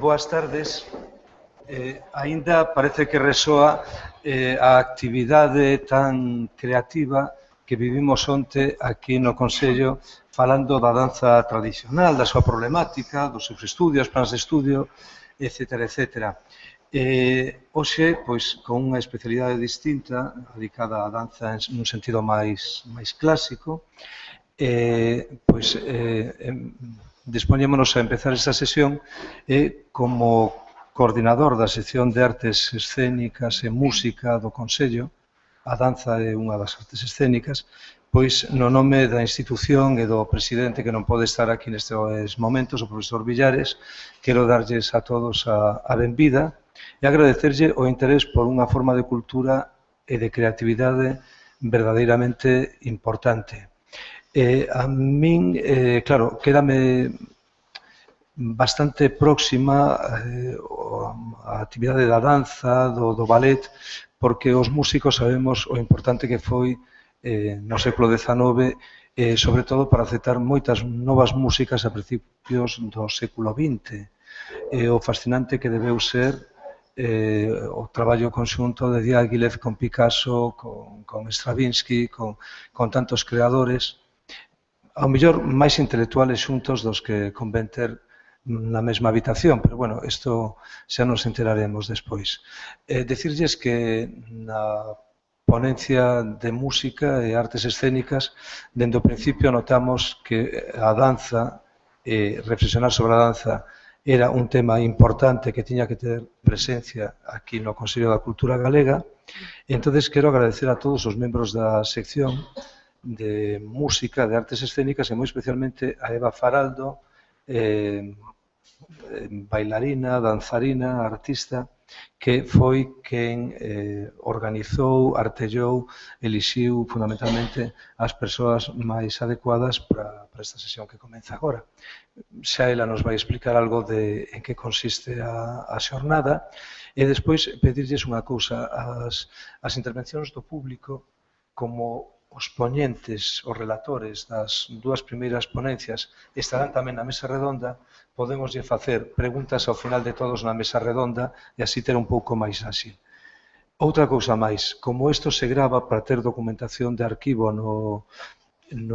Boas tardes. Aínda parece que resoa a actividade tan creativa que vivimos onte aquí no Consello falando da danza tradicional, da súa problemática, dos seus estudios, plans de estudio, etc. etc. Hoxe, pois, con unha especialidade distinta, dedicada á danza nun sentido máis clásico, dispoñémonos a empezar esta sesión como coordinador da sección de artes escénicas e música do Consello. A danza é unha das artes escénicas, pois no nome da institución e do presidente que non pode estar aquí nestes momentos, o profesor Villares, quero darlles a todos a benvida e agradecerlle o interés por unha forma de cultura e de creatividade verdadeiramente importante. A min, claro, quédame bastante próxima a actividade da danza, do ballet, porque os músicos sabemos o importante que foi no século XIX, sobre todo para aceptar moitas novas músicas a principios do século XX. O fascinante que debeu ser o traballo conxunto de Diáguilev con Picasso, con Stravinsky, con tantos creadores, ao mellor máis intelectuales xuntos dos que convén ter na mesma habitación, pero, bueno, isto xa nos enteraremos despois. Decirlles que na ponencia de música e artes escénicas, dende o principio notamos que a danza, reflexionar sobre a danza, era un tema importante que tiña que ter presencia aquí no Consello da Cultura Galega. E entonces quero agradecer a todos os membros da sección de música, de artes escénicas e moi especialmente a Eva Faraldo, bailarina, danzarina, artista, que foi quen organizou, artellou, elixiu fundamentalmente as persoas máis adecuadas para esta sesión que comeza agora. Xa ela nos vai explicar algo de en que consiste a xornada e despois pedirlles unha cousa, as intervencións do público como os poñentes, os relatores das dúas primeiras ponencias estarán tamén na mesa redonda, podemoslle facer preguntas ao final de todos na mesa redonda e así ter un pouco máis áxil. Outra cousa máis, como isto se grava para ter documentación de arquivo no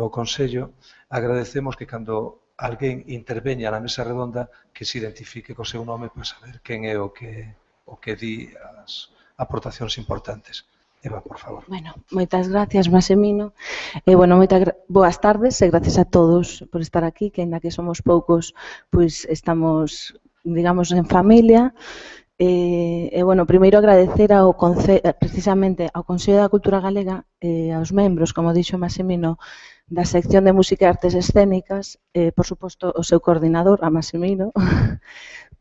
Consello, agradecemos que cando alguén interveña na mesa redonda que se identifique co seu nome para saber quen é o que di as aportacións importantes. Eva, por favor. Bueno, moitas gracias, Maximino. Boas tardes e gracias a todos por estar aquí, que ainda que somos poucos, pois estamos, digamos, en familia. Primeiro agradecer precisamente ao Consello da Cultura Galega e aos membros, como dixo Maximino, da sección de música e artes escénicas, por suposto, o seu coordinador, a Maximino,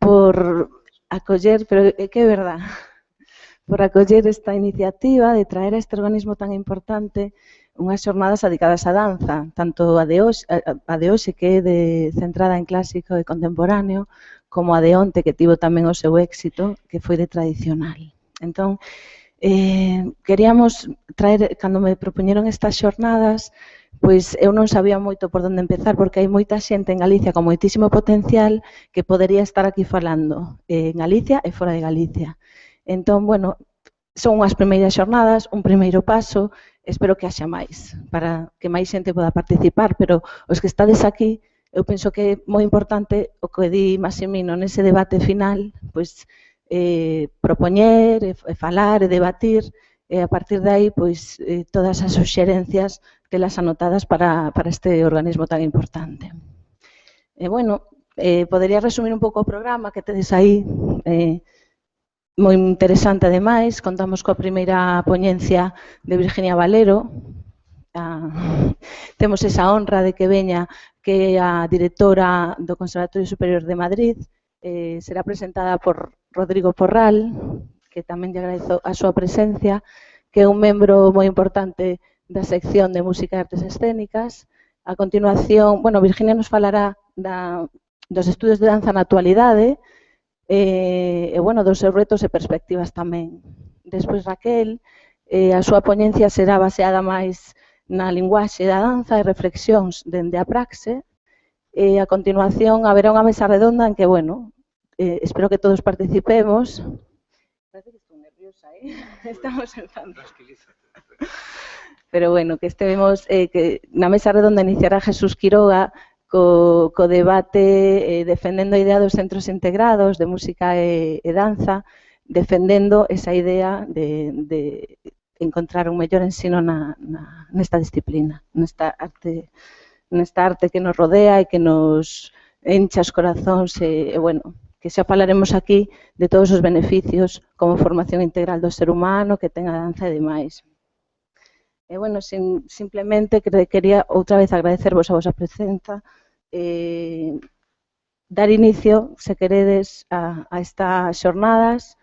por acoller, pero é que é verdade, por acoller esta iniciativa de traer a este organismo tan importante unhas xornadas dedicadas á danza, tanto a de hoxe, que é centrada en clásico e contemporáneo, como a de onte, que tivo tamén o seu éxito, que foi de tradicional. Entón, queríamos traer, cando me propoñeron estas xornadas, pois eu non sabía moito por onde empezar, porque hai moita xente en Galicia con moitísimo potencial que podería estar aquí falando en Galicia e fora de Galicia. Entón, bueno, son unhas primeiras xornadas, un primeiro paso, espero que haxa máis, para que máis xente poda participar, pero os que estades aquí, eu penso que é moi importante o que di Maximino nese debate final, pois propoñer, falar e debatir, e a partir de aí, pois, todas as suxerencias telas anotadas para este organismo tan importante. Podería resumir un pouco o programa que tedes aí, moi interesante, ademais. Contamos coa primeira poñencia de Virginia Valero. Temos esa honra de que veña, que é a directora do Conservatorio Superior de Madrid. Será presentada por Rodrigo Porral, que tamén lle agradezo a súa presencia, que é un membro moi importante da sección de música e artes escénicas. A continuación, Virginia nos falará dos estudios de danza na actualidade, dos seus retos e perspectivas tamén. Despois Raquel, a súa poñencia será baseada máis na linguaxe da danza e reflexións dende a praxe. A continuación haberá unha mesa redonda en que, espero que todos participemos. Parece que estou nerviosa, estamos empezando. Pero bueno, que estemos, que na mesa redonda iniciará Jesús Quiroga co debate defendendo a idea dos centros integrados de música e danza, defendendo esa idea de encontrar un mellor ensino nesta disciplina, nesta arte que nos rodea e que nos encha os corazóns e bueno, que xa falaremos aquí de todos os beneficios como formación integral do ser humano que ten a danza e demais. E, bueno, simplemente quería outra vez agradecervos a vosa presenza, dar inicio, se queredes, a estas xornadas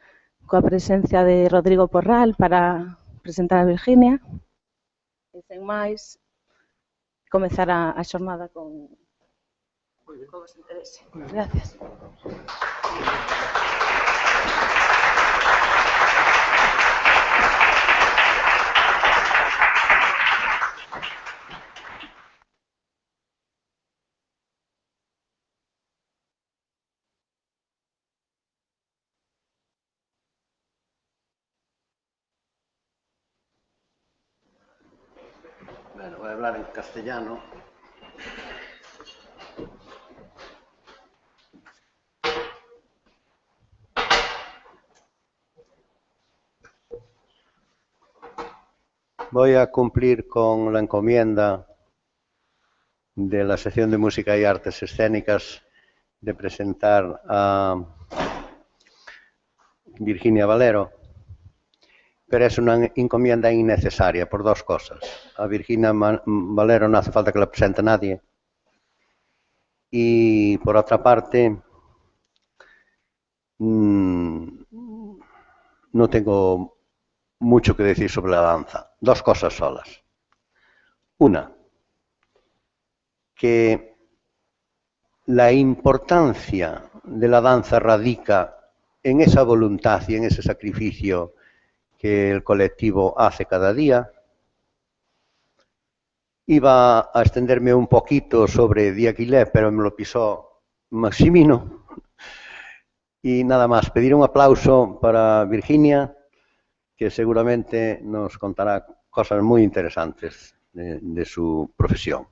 coa presencia de Rodrigo Porral para presentar a Virginia. E, sen máis, comezar a xornada con vos interese. Gracias. Bueno, voy a hablar en castellano. Voy a cumplir con la encomienda de la sección de Música y Artes Escénicas de presentar a Virginia Valero, pero es una encomienda innecesaria por dos cosas. A Virginia Valero no hace falta que la presente nadie. Y por otra parte, no tengo mucho que decir sobre la danza. Dos cosas solas. Una, que la importancia de la danza radica en esa voluntad y en ese sacrificio que el colectivo hace cada día. Iba a extenderme un poquito sobre Diaghilev, pero me lo pisó Maximino. Y nada más, pedir un aplauso para Virginia, que seguramente nos contará cosas muy interesantes de su profesión.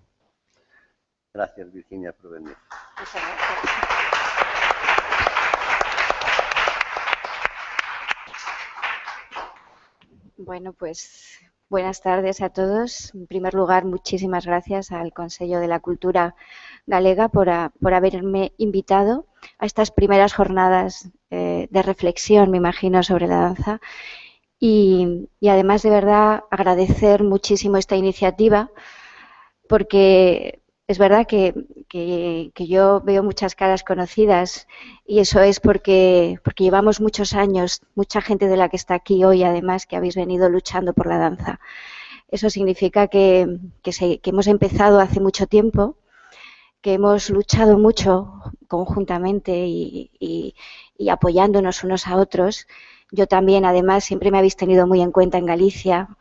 Gracias, Virginia, por venir. Bueno, pues buenas tardes a todos. En primer lugar, muchísimas gracias al Consello de la Cultura Galega por haberme invitado a estas primeras jornadas de reflexión, me imagino, sobre la danza. Y además, de verdad, agradecer muchísimo esta iniciativa, porque es verdad que yo veo muchas caras conocidas, y eso es porque llevamos muchos años, mucha gente de la que está aquí hoy, además, que habéis venido luchando por la danza. Eso significa que hemos empezado hace mucho tiempo, que hemos luchado mucho conjuntamente y apoyándonos unos a otros. Yo también, además, siempre me habéis tenido muy en cuenta en Galicia.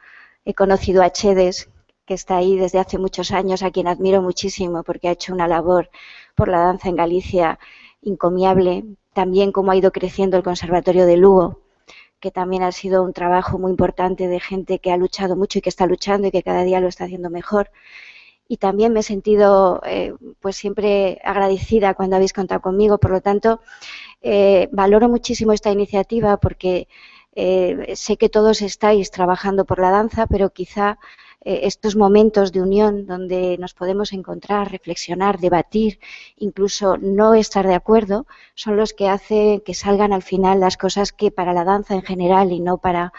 He conocido a Chedes, que está ahí desde hace muchos años, a quien admiro muchísimo porque ha hecho una labor por la danza en Galicia encomiable. También cómo ha ido creciendo el Conservatorio de Lugo, que también ha sido un trabajo muy importante de gente que ha luchado mucho y que está luchando y que cada día lo está haciendo mejor. Y también me he sentido pues siempre agradecida cuando habéis contado conmigo. Por lo tanto, valoro muchísimo esta iniciativa porque sé que todos estáis trabajando por la danza, pero quizá estos momentos de unión donde nos podemos encontrar, reflexionar, debatir, incluso no estar de acuerdo, son los que hacen que salgan al final las cosas que para la danza en general y no para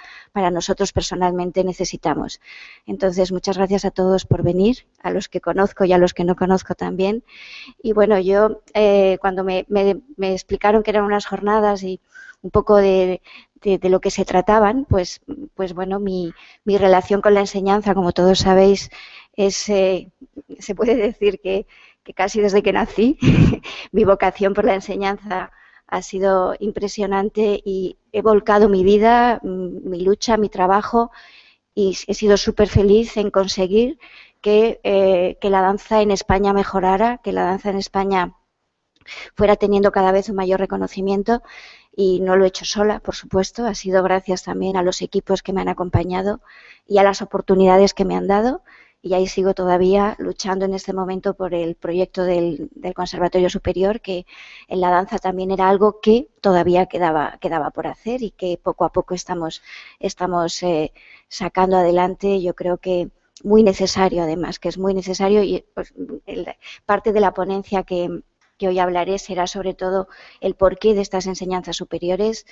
nosotros personalmente necesitamos. Entonces, muchas gracias a todos por venir, a los que conozco y a los que no conozco también. Y bueno, yo cuando me explicaron que eran unas jornadas y un poco de lo que se trataban, pues bueno, mi relación con la enseñanza, como todos sabéis, es, se puede decir que casi desde que nací, mi vocación por la enseñanza ha sido impresionante y he volcado mi vida, mi lucha, mi trabajo, y he sido súper feliz en conseguir que la danza en España mejorara, que la danza en España fuera teniendo cada vez un mayor reconocimiento. Y no lo he hecho sola, por supuesto, ha sido gracias también a los equipos que me han acompañado y a las oportunidades que me han dado. Y ahí sigo todavía luchando en este momento por el proyecto del Conservatorio Superior, que en la danza también era algo que todavía quedaba por hacer y que poco a poco estamos sacando adelante. Yo creo que muy necesario, además, que es muy necesario, y pues, parte de la ponencia que hoy hablaré será sobre todo el porqué de estas enseñanzas superiores,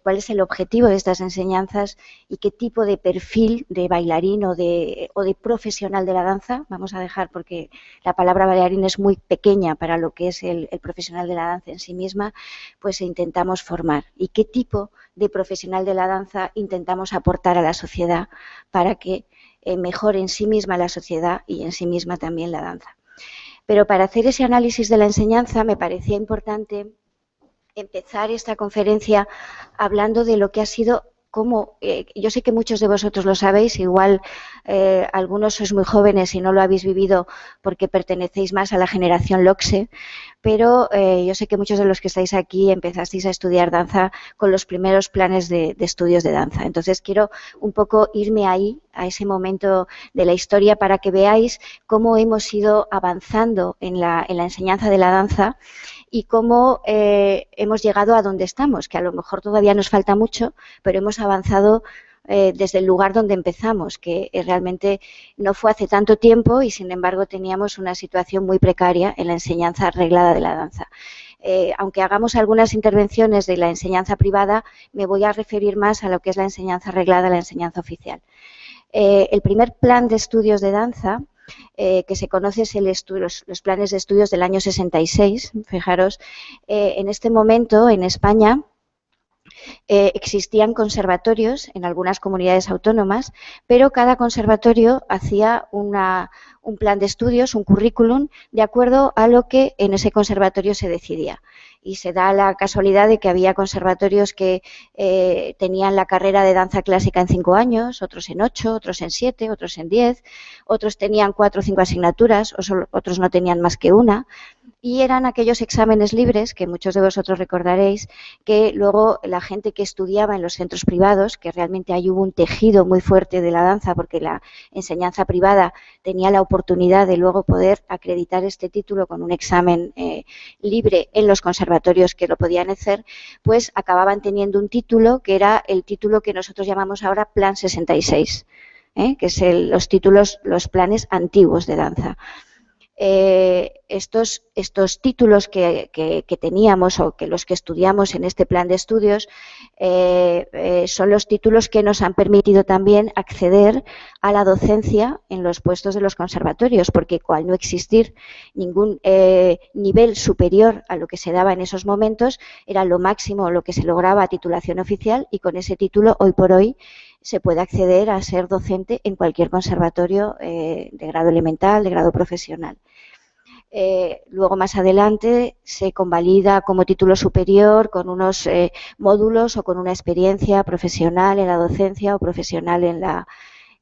cuál es el objetivo de estas enseñanzas y qué tipo de perfil de bailarín o de profesional de la danza, vamos a dejar porque la palabra bailarín es muy pequeña para lo que es el profesional de la danza en sí misma, pues intentamos formar y qué tipo de profesional de la danza intentamos aportar a la sociedad para que mejore en sí misma la sociedad y en sí misma también la danza. Pero para hacer ese análisis de la enseñanza me parecía importante empezar esta conferencia hablando de lo que ha sido, como yo sé que muchos de vosotros lo sabéis, igual algunos sois muy jóvenes y no lo habéis vivido porque pertenecéis más a la generación LOCSE, pero yo sé que muchos de los que estáis aquí empezasteis a estudiar danza con los primeros planes de estudios de danza. Entonces quiero un poco irme ahí, a ese momento de la historia, para que veáis cómo hemos ido avanzando en la enseñanza de la danza y cómo hemos llegado a donde estamos, que a lo mejor todavía nos falta mucho, pero hemos avanzado desde el lugar donde empezamos, que realmente no fue hace tanto tiempo y sin embargo teníamos una situación muy precaria en la enseñanza reglada de la danza. Aunque hagamos algunas intervenciones de la enseñanza privada, me voy a referir más a lo que es la enseñanza reglada, la enseñanza oficial. El primer plan de estudios de danza que se conoce es los planes de estudios del año 66. Fijaros, en este momento en España existían conservatorios en algunas comunidades autónomas, pero cada conservatorio hacía un plan de estudios, un currículum, de acuerdo a lo que en ese conservatorio se decidía. Y se da la casualidad de que había conservatorios que tenían la carrera de danza clásica en 5 años, otros en 8, otros en 7, otros en 10, otros tenían 4 o 5 asignaturas, otros no tenían más que una. Y eran aquellos exámenes libres, que muchos de vosotros recordaréis, que luego la gente que estudiaba en los centros privados, que realmente ahí hubo un tejido muy fuerte de la danza, porque la enseñanza privada tenía la oportunidad de luego poder acreditar este título con un examen libre en los conservatorios que lo podían hacer, pues acababan teniendo un título que era el título que nosotros llamamos ahora Plan 66, que es los planes antiguos de danza. Estos títulos que teníamos o que los que estudiamos en este plan de estudios son los títulos que nos han permitido también acceder a la docencia en los puestos de los conservatorios, porque al no existir ningún nivel superior a lo que se daba en esos momentos, era lo máximo lo que se lograba a titulación oficial, y con ese título hoy por hoy se puede acceder a ser docente en cualquier conservatorio de grado elemental, de grado profesional. Luego más adelante se convalida como título superior con unos módulos o con una experiencia profesional en la docencia o profesional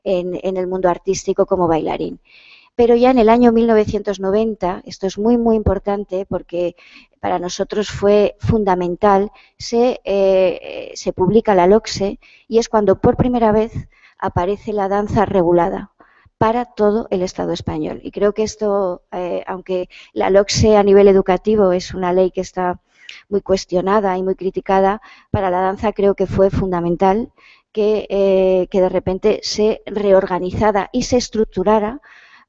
en el mundo artístico como bailarín. Pero ya en el año 1990, esto es muy, muy importante porque para nosotros fue fundamental, se publica la LOCSE y es cuando por primera vez aparece la danza regulada para todo el Estado español. Y creo que esto, aunque la LOCSE a nivel educativo es una ley que está muy cuestionada y muy criticada, para la danza creo que fue fundamental que de repente se reorganizara y se estructurara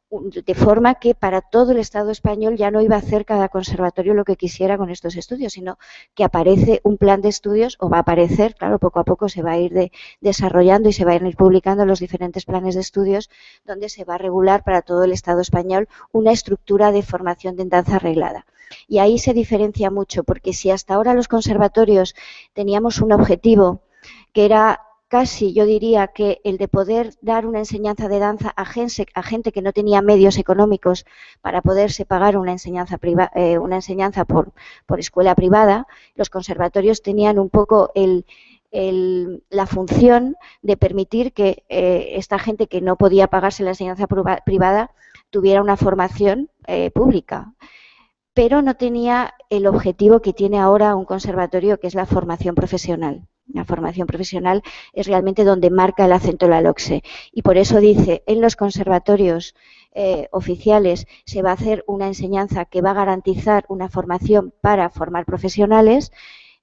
de forma que para todo el Estado español ya no iba a hacer cada conservatorio lo que quisiera con estos estudios, sino que aparece un plan de estudios, o va a aparecer, claro, poco a poco se va a ir desarrollando y se van a ir publicando los diferentes planes de estudios donde se va a regular para todo el Estado español una estructura de formación de danza arreglada. Y ahí se diferencia mucho, porque si hasta ahora los conservatorios teníamos un objetivo que era casi, yo diría, que el de poder dar una enseñanza de danza a gente que no tenía medios económicos para poderse pagar una enseñanza por escuela privada, los conservatorios tenían un poco la función de permitir que esta gente que no podía pagarse la enseñanza privada tuviera una formación pública, pero no tenía el objetivo que tiene ahora un conservatorio, que es la formación profesional. La formación profesional es realmente donde marca el acento la LOCSE. Y por eso dice, en los conservatorios oficiales se va a hacer una enseñanza que va a garantizar una formación para formar profesionales,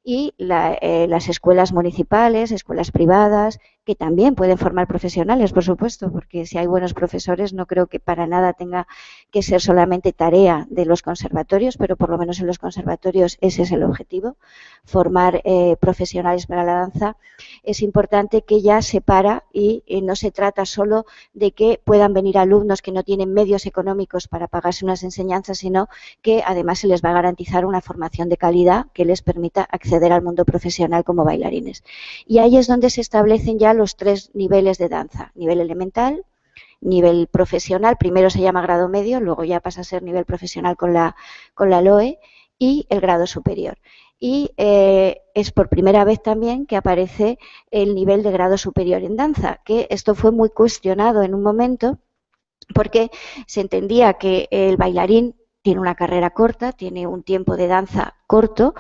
y las escuelas municipales, escuelas privadas, que también pueden formar profesionales, por supuesto, porque si hay buenos profesores no creo que para nada tenga que ser solamente tarea de los conservatorios, pero por lo menos en los conservatorios ese es el objetivo, formar profesionales para la danza. Es importante que ya se para y no se trata solo de que puedan venir alumnos que no tienen medios económicos para pagarse unas enseñanzas, sino que además se les va a garantizar una formación de calidad que les permita acceder al mundo profesional como bailarines. Y ahí es donde se establecen ya los 3 niveles de danza: nivel elemental, nivel profesional, primero se llama grado medio, luego ya pasa a ser nivel profesional con la LOE, y el grado superior. Y es por primera vez también que aparece el nivel de grado superior en danza, que esto fue muy cuestionado en un momento, porque se entendía que el bailarín tiene una carrera corta, tiene un tiempo de danza corto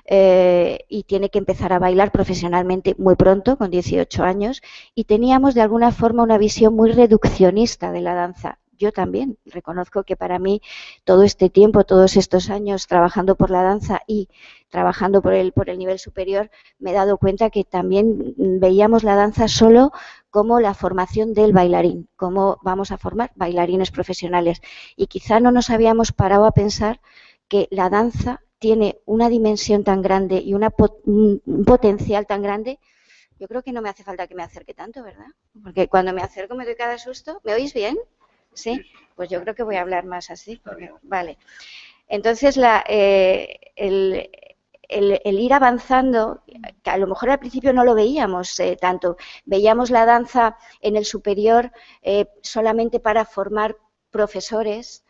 y tiene que empezar a bailar profesionalmente muy pronto, con 18 años, y teníamos de alguna forma una visión muy reduccionista de la danza. Yo también reconozco que para mí todo este tiempo, todos estos años trabajando por la danza y trabajando por el nivel superior, me he dado cuenta que también veíamos la danza solo como la formación del bailarín, cómo vamos a formar bailarines profesionales. Y quizá no nos habíamos parado a pensar que la danza tiene una dimensión tan grande y un potencial tan grande. Yo creo que no me hace falta que me acerque tanto, ¿verdad? Porque cuando me acerco me doy cada susto. ¿Me oís bien? ¿Sí? Pues yo creo que voy a hablar más así. Vale. Entonces, el ir avanzando, que a lo mejor al principio no lo veíamos tanto, veíamos la danza en el superior solamente para formar profesores,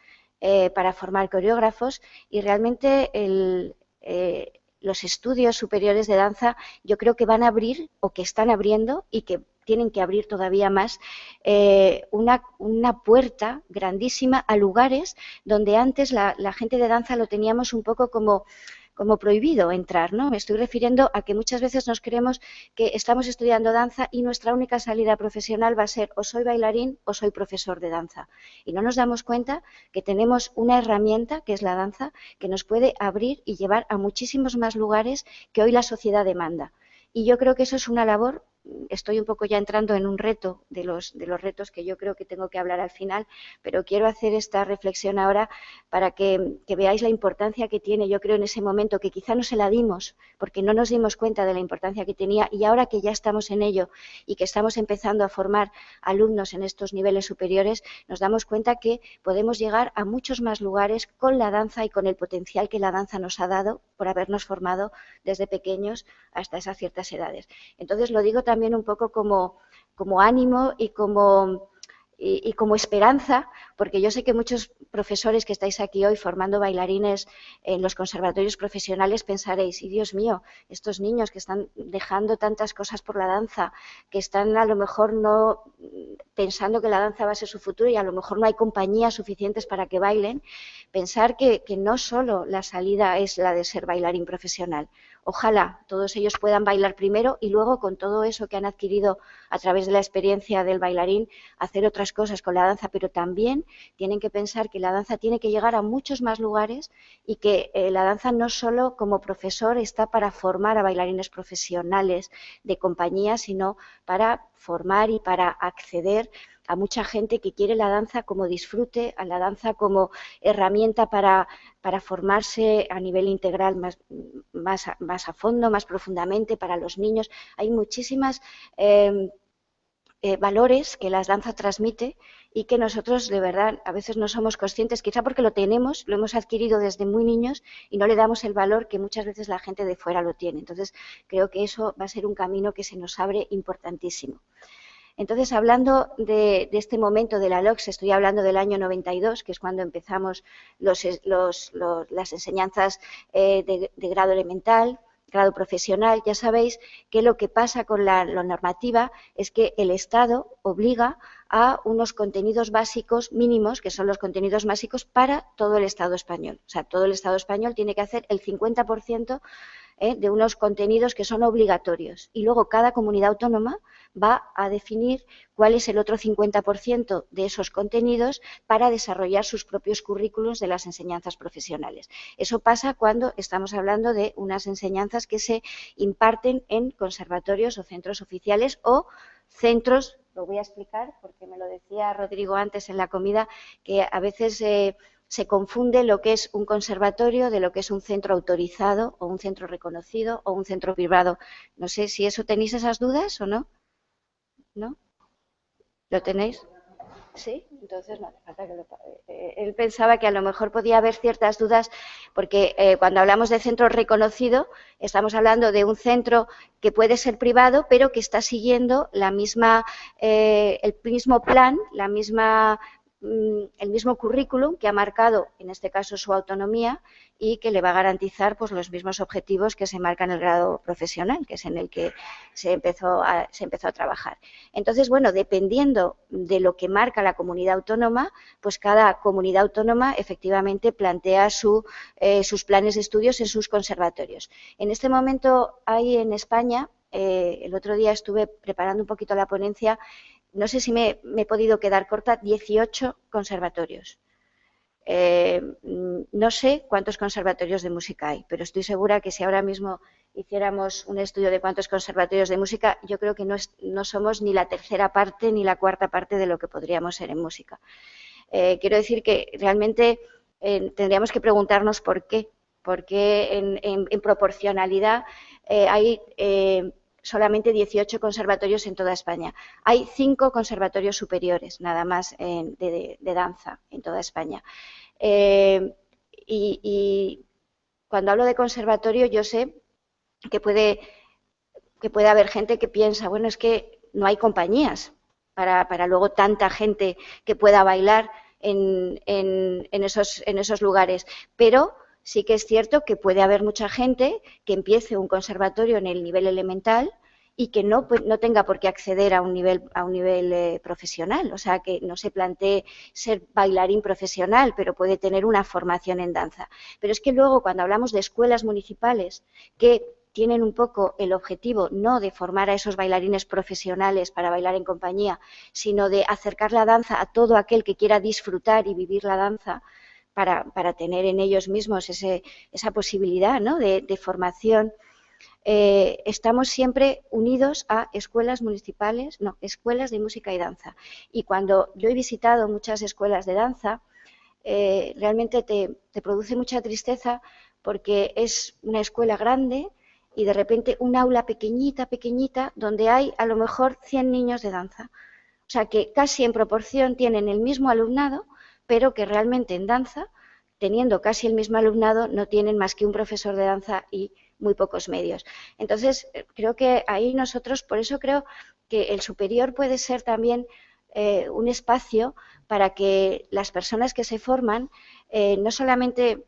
para formar coreógrafos, y realmente los estudios superiores de danza yo creo que van a abrir, o que están abriendo, y que tienen que abrir todavía más, una puerta grandísima a lugares donde antes la gente de danza lo teníamos un poco como prohibido entrar, ¿no? Me estoy refiriendo a que muchas veces nos creemos que estamos estudiando danza y nuestra única salida profesional va a ser o soy bailarín o soy profesor de danza. Y no nos damos cuenta que tenemos una herramienta, que es la danza, que nos puede abrir y llevar a muchísimos más lugares que hoy la sociedad demanda. Y yo creo que eso es una labor. Estoy un poco ya entrando en un reto de los retos que yo creo que tengo que hablar al final, pero quiero hacer esta reflexión ahora para que veáis la importancia que tiene, yo creo, en ese momento, que quizá no se la dimos porque no nos dimos cuenta de la importancia que tenía, y ahora que ya estamos en ello y que estamos empezando a formar alumnos en estos niveles superiores, nos damos cuenta que podemos llegar a muchos más lugares con la danza y con el potencial que la danza nos ha dado por habernos formado desde pequeños hasta esas ciertas edades. Entonces lo digo también un poco como ánimo y como esperanza, porque yo sé que muchos profesores que estáis aquí hoy formando bailarines en los conservatorios profesionales pensaréis, y Dios mío, estos niños que están dejando tantas cosas por la danza, que están a lo mejor no pensando que la danza va a ser su futuro y a lo mejor no hay compañías suficientes para que bailen, pensar que no solo la salida es la de ser bailarín profesional. Ojalá todos ellos puedan bailar primero y luego, con todo eso que han adquirido a través de la experiencia del bailarín, hacer otras cosas con la danza, pero también tienen que pensar que la danza tiene que llegar a muchos más lugares y que la danza no solo como profesor está para formar a bailarines profesionales de compañía, sino para formar y para acceder a mucha gente que quiere la danza como disfrute, a la danza como herramienta para formarse a nivel integral más a fondo, más profundamente, para los niños. Hay muchísimas valores que la danza transmite y que nosotros de verdad a veces no somos conscientes, quizá porque lo hemos adquirido desde muy niños y no le damos el valor que muchas veces la gente de fuera lo tiene. Entonces creo que eso va a ser un camino que se nos abre importantísimo. Entonces, hablando de este momento de la LOCSE, estoy hablando del año 92, que es cuando empezamos las enseñanzas de grado elemental, grado profesional, ya sabéis que lo que pasa con la normativa es que el Estado obliga a unos contenidos básicos mínimos, que son los contenidos básicos para todo el Estado español. O sea, todo el Estado español tiene que hacer el 50% de unos contenidos que son obligatorios. Y luego cada comunidad autónoma va a definir cuál es el otro 50% de esos contenidos para desarrollar sus propios currículos de las enseñanzas profesionales. Eso pasa cuando estamos hablando de unas enseñanzas que se imparten en conservatorios o centros oficiales o centros, lo voy a explicar porque me lo decía Rodrigo antes en la comida, que a veces se confunde lo que es un conservatorio de lo que es un centro autorizado o un centro reconocido o un centro privado. No sé si eso tenéis esas dudas o no. ¿No? ¿Lo tenéis? Sí, entonces no hace falta que lo... Él pensaba que a lo mejor podía haber ciertas dudas porque cuando hablamos de centro reconocido estamos hablando de un centro que puede ser privado pero que está siguiendo la misma, el mismo plan, el mismo currículum que ha marcado, en este caso, su autonomía y que le va a garantizar pues, los mismos objetivos que se marca en el grado profesional, que es en el que se empezó a trabajar. Entonces, bueno, dependiendo de lo que marca la comunidad autónoma, pues cada comunidad autónoma efectivamente plantea sus planes de estudios en sus conservatorios. En este momento hay en España, el otro día estuve preparando un poquito la ponencia, no sé si me he podido quedar corta, 18 conservatorios. No sé cuántos conservatorios de música hay, pero estoy segura que si ahora mismo hiciéramos un estudio de cuántos conservatorios de música, yo creo que no somos ni la tercera parte ni la cuarta parte de lo que podríamos ser en música. Quiero decir que realmente tendríamos que preguntarnos por qué. Porque en proporcionalidad hay solamente 18 conservatorios en toda España. Hay 5 conservatorios superiores, nada más, de danza en toda España. Y cuando hablo de conservatorio, yo sé que puede haber gente que piensa, bueno, es que no hay compañías para luego tanta gente que pueda bailar en esos lugares, pero sí que es cierto que puede haber mucha gente que empiece un conservatorio en el nivel elemental y que no tenga por qué acceder a un nivel profesional, o sea, que no se plantee ser bailarín profesional, pero puede tener una formación en danza. Pero es que luego, cuando hablamos de escuelas municipales que tienen un poco el objetivo no de formar a esos bailarines profesionales para bailar en compañía, sino de acercar la danza a todo aquel que quiera disfrutar y vivir la danza, para tener en ellos mismos esa posibilidad, ¿no?, de formación. Estamos siempre unidos a escuelas municipales, no, escuelas de música y danza. Y cuando yo he visitado muchas escuelas de danza, realmente te produce mucha tristeza porque es una escuela grande y de repente un aula pequeñita, donde hay a lo mejor 100 niños de danza. O sea que casi en proporción tienen el mismo alumnado, pero que realmente en danza, teniendo casi el mismo alumnado, no tienen más que un profesor de danza y muy pocos medios. Entonces, creo que ahí nosotros, por eso creo que el superior puede ser también un espacio para que las personas que se forman no solamente,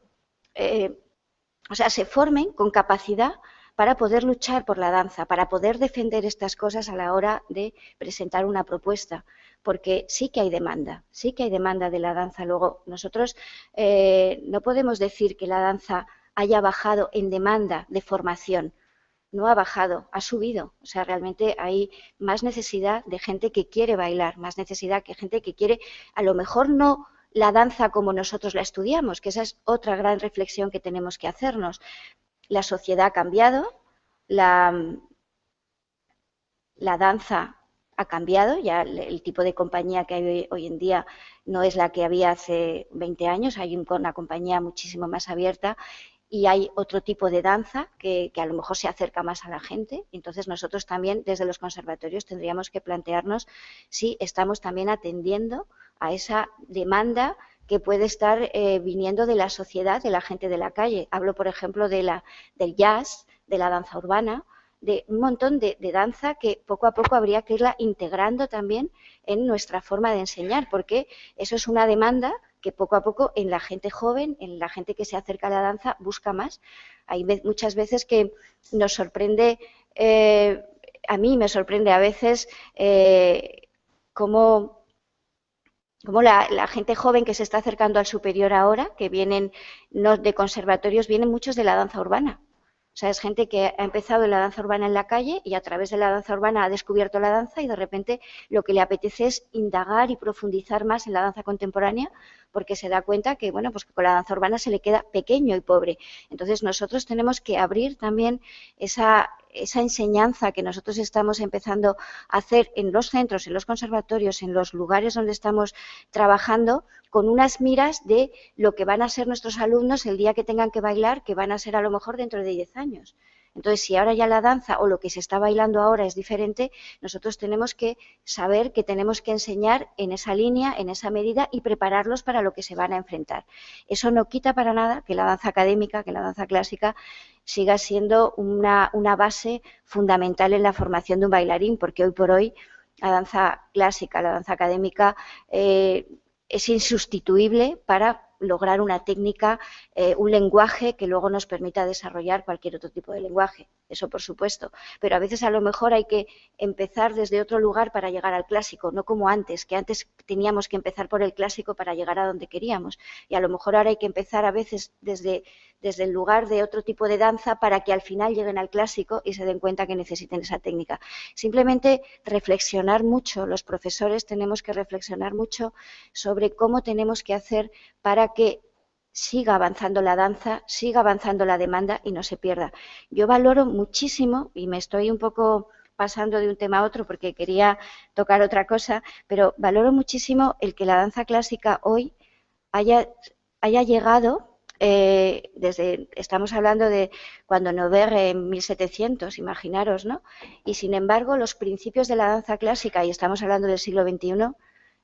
se formen con capacidad para poder luchar por la danza, para poder defender estas cosas a la hora de presentar una propuesta, porque sí que hay demanda de la danza. Luego, nosotros no podemos decir que la danza haya bajado en demanda de formación. No ha bajado, ha subido. O sea, realmente hay más necesidad de gente que quiere bailar, más necesidad de gente que quiere, a lo mejor no la danza como nosotros la estudiamos, que esa es otra gran reflexión que tenemos que hacernos. La sociedad ha cambiado, la danza ha cambiado, ya el tipo de compañía que hay hoy en día no es la que había hace 20 años, hay una compañía muchísimo más abierta y hay otro tipo de danza que a lo mejor se acerca más a la gente. Entonces nosotros también desde los conservatorios tendríamos que plantearnos si estamos también atendiendo a esa demanda que puede estar viniendo de la sociedad, de la gente de la calle. Hablo, por ejemplo, del jazz, de la danza urbana, de un montón de danza que poco a poco habría que irla integrando también en nuestra forma de enseñar, porque eso es una demanda que poco a poco en la gente joven, en la gente que se acerca a la danza, busca más. Hay muchas veces que nos sorprende, a mí me sorprende a veces cómo la gente joven que se está acercando al superior ahora, que vienen no de conservatorios, vienen muchos de la danza urbana. O sea, es gente que ha empezado en la danza urbana en la calle y a través de la danza urbana ha descubierto la danza y de repente lo que le apetece es indagar y profundizar más en la danza contemporánea porque se da cuenta que, bueno, pues que con la danza urbana se le queda pequeño y pobre. Entonces nosotros tenemos que abrir también esa enseñanza que nosotros estamos empezando a hacer en los centros, en los conservatorios, en los lugares donde estamos trabajando, con unas miras de lo que van a ser nuestros alumnos el día que tengan que bailar, que van a ser a lo mejor dentro de 10 años. Entonces, si ahora ya la danza o lo que se está bailando ahora es diferente, nosotros tenemos que saber que tenemos que enseñar en esa línea, en esa medida y prepararlos para lo que se van a enfrentar. Eso no quita para nada que la danza académica, que la danza clásica siga siendo una base fundamental en la formación de un bailarín, porque hoy por hoy la danza clásica, la danza académica es insustituible para lograr una técnica, un lenguaje que luego nos permita desarrollar cualquier otro tipo de lenguaje, eso por supuesto, pero a veces a lo mejor hay que empezar desde otro lugar para llegar al clásico, no como antes, que antes teníamos que empezar por el clásico para llegar a donde queríamos, y a lo mejor ahora hay que empezar a veces desde el lugar de otro tipo de danza para que al final lleguen al clásico y se den cuenta que necesiten esa técnica. Simplemente reflexionar mucho, los profesores tenemos que reflexionar mucho sobre cómo tenemos que hacer para que siga avanzando la danza, siga avanzando la demanda y no se pierda. Yo valoro muchísimo, y me estoy un poco pasando de un tema a otro porque quería tocar otra cosa, pero valoro muchísimo el que la danza clásica hoy haya llegado, estamos hablando de cuando Noverre en 1700, imaginaros, ¿no? Y sin embargo los principios de la danza clásica, y estamos hablando del siglo XXI,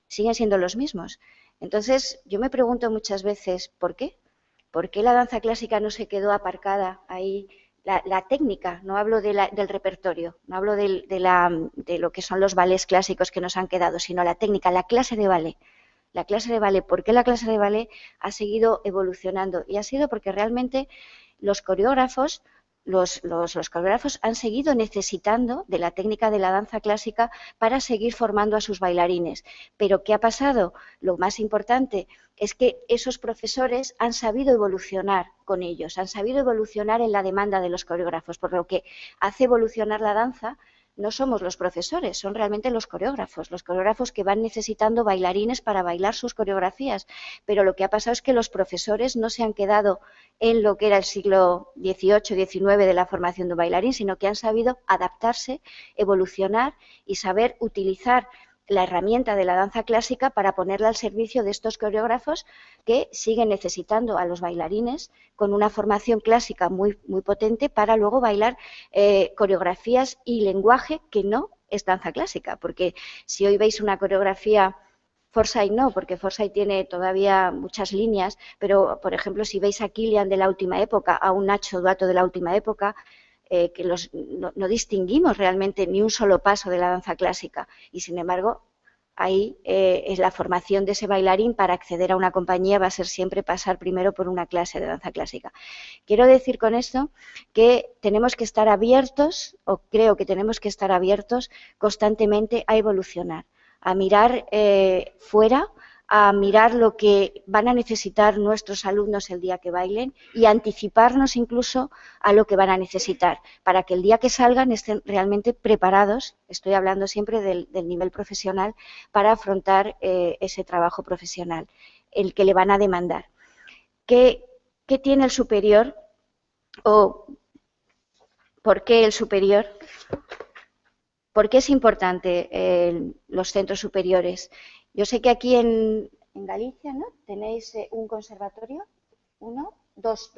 siguen siendo los mismos. Entonces, yo me pregunto muchas veces, ¿por qué? ¿Por qué la danza clásica no se quedó aparcada ahí? La técnica, no hablo del repertorio, no hablo de lo que son los ballets clásicos que nos han quedado, sino la técnica, la clase de ballet. La clase de ballet, ¿por qué la clase de ballet ha seguido evolucionando? Y ha sido porque realmente los coreógrafos han seguido necesitando de la técnica de la danza clásica para seguir formando a sus bailarines. Pero ¿qué ha pasado? Lo más importante es que esos profesores han sabido evolucionar con ellos, han sabido evolucionar en la demanda de los coreógrafos, por lo que hace evolucionar la danza. No somos los profesores, son realmente los coreógrafos que van necesitando bailarines para bailar sus coreografías. Pero lo que ha pasado es que los profesores no se han quedado en lo que era el siglo XVIII, XIX de la formación de un bailarín, sino que han sabido adaptarse, evolucionar y saber utilizar la herramienta de la danza clásica para ponerla al servicio de estos coreógrafos que siguen necesitando a los bailarines con una formación clásica muy, muy potente para luego bailar coreografías y lenguaje que no es danza clásica, porque si hoy veis una coreografía, Forsyth no, porque Forsyth tiene todavía muchas líneas, pero por ejemplo si veis a Kilian de la última época, a un Nacho Duato de la última época, que no distinguimos realmente ni un solo paso de la danza clásica y sin embargo ahí es la formación de ese bailarín para acceder a una compañía va a ser siempre pasar primero por una clase de danza clásica. Quiero decir con esto que tenemos que estar abiertos, o creo que tenemos que estar abiertos constantemente a evolucionar, a mirar fuera, a mirar lo que van a necesitar nuestros alumnos el día que bailen y anticiparnos incluso a lo que van a necesitar, para que el día que salgan estén realmente preparados, estoy hablando siempre del nivel profesional, para afrontar ese trabajo profesional, el que le van a demandar. ¿Qué tiene el superior o por qué el superior? ¿Por qué es importante los centros superiores? Yo sé que aquí en Galicia, ¿no? Tenéis un conservatorio, dos.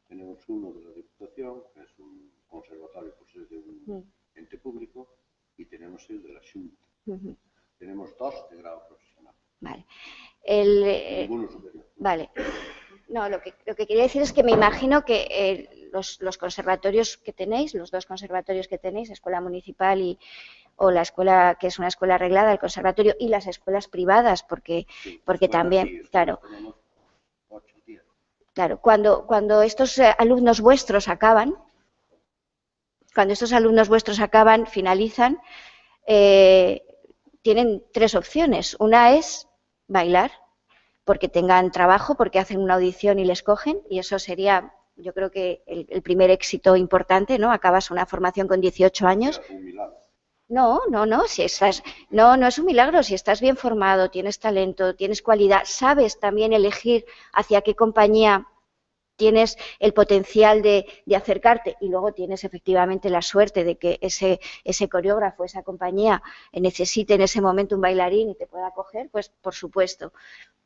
Tenemos uno de la Diputación, que es un conservatorio por ser de un ente público, y tenemos el de la Xunta. Tenemos dos de grado profesional. Vale. Ninguno superior. Vale. No, lo que quería decir es que me imagino que los conservatorios que tenéis, los dos conservatorios que tenéis, Escuela Municipal o la escuela, que es una escuela arreglada, el conservatorio, y las escuelas privadas, porque también, claro, cuando estos alumnos vuestros acaban, finalizan, tienen 3 opciones. Una es bailar, porque tengan trabajo, porque hacen una audición y les cogen, y eso sería, yo creo que el primer éxito importante, ¿no? Acabas una formación con 18 años. No, si estás, no es un milagro, si estás bien formado, tienes talento, tienes cualidad, sabes también elegir hacia qué compañía tienes el potencial de acercarte, y luego tienes efectivamente la suerte de que ese coreógrafo, esa compañía necesite en ese momento un bailarín y te pueda coger, pues por supuesto.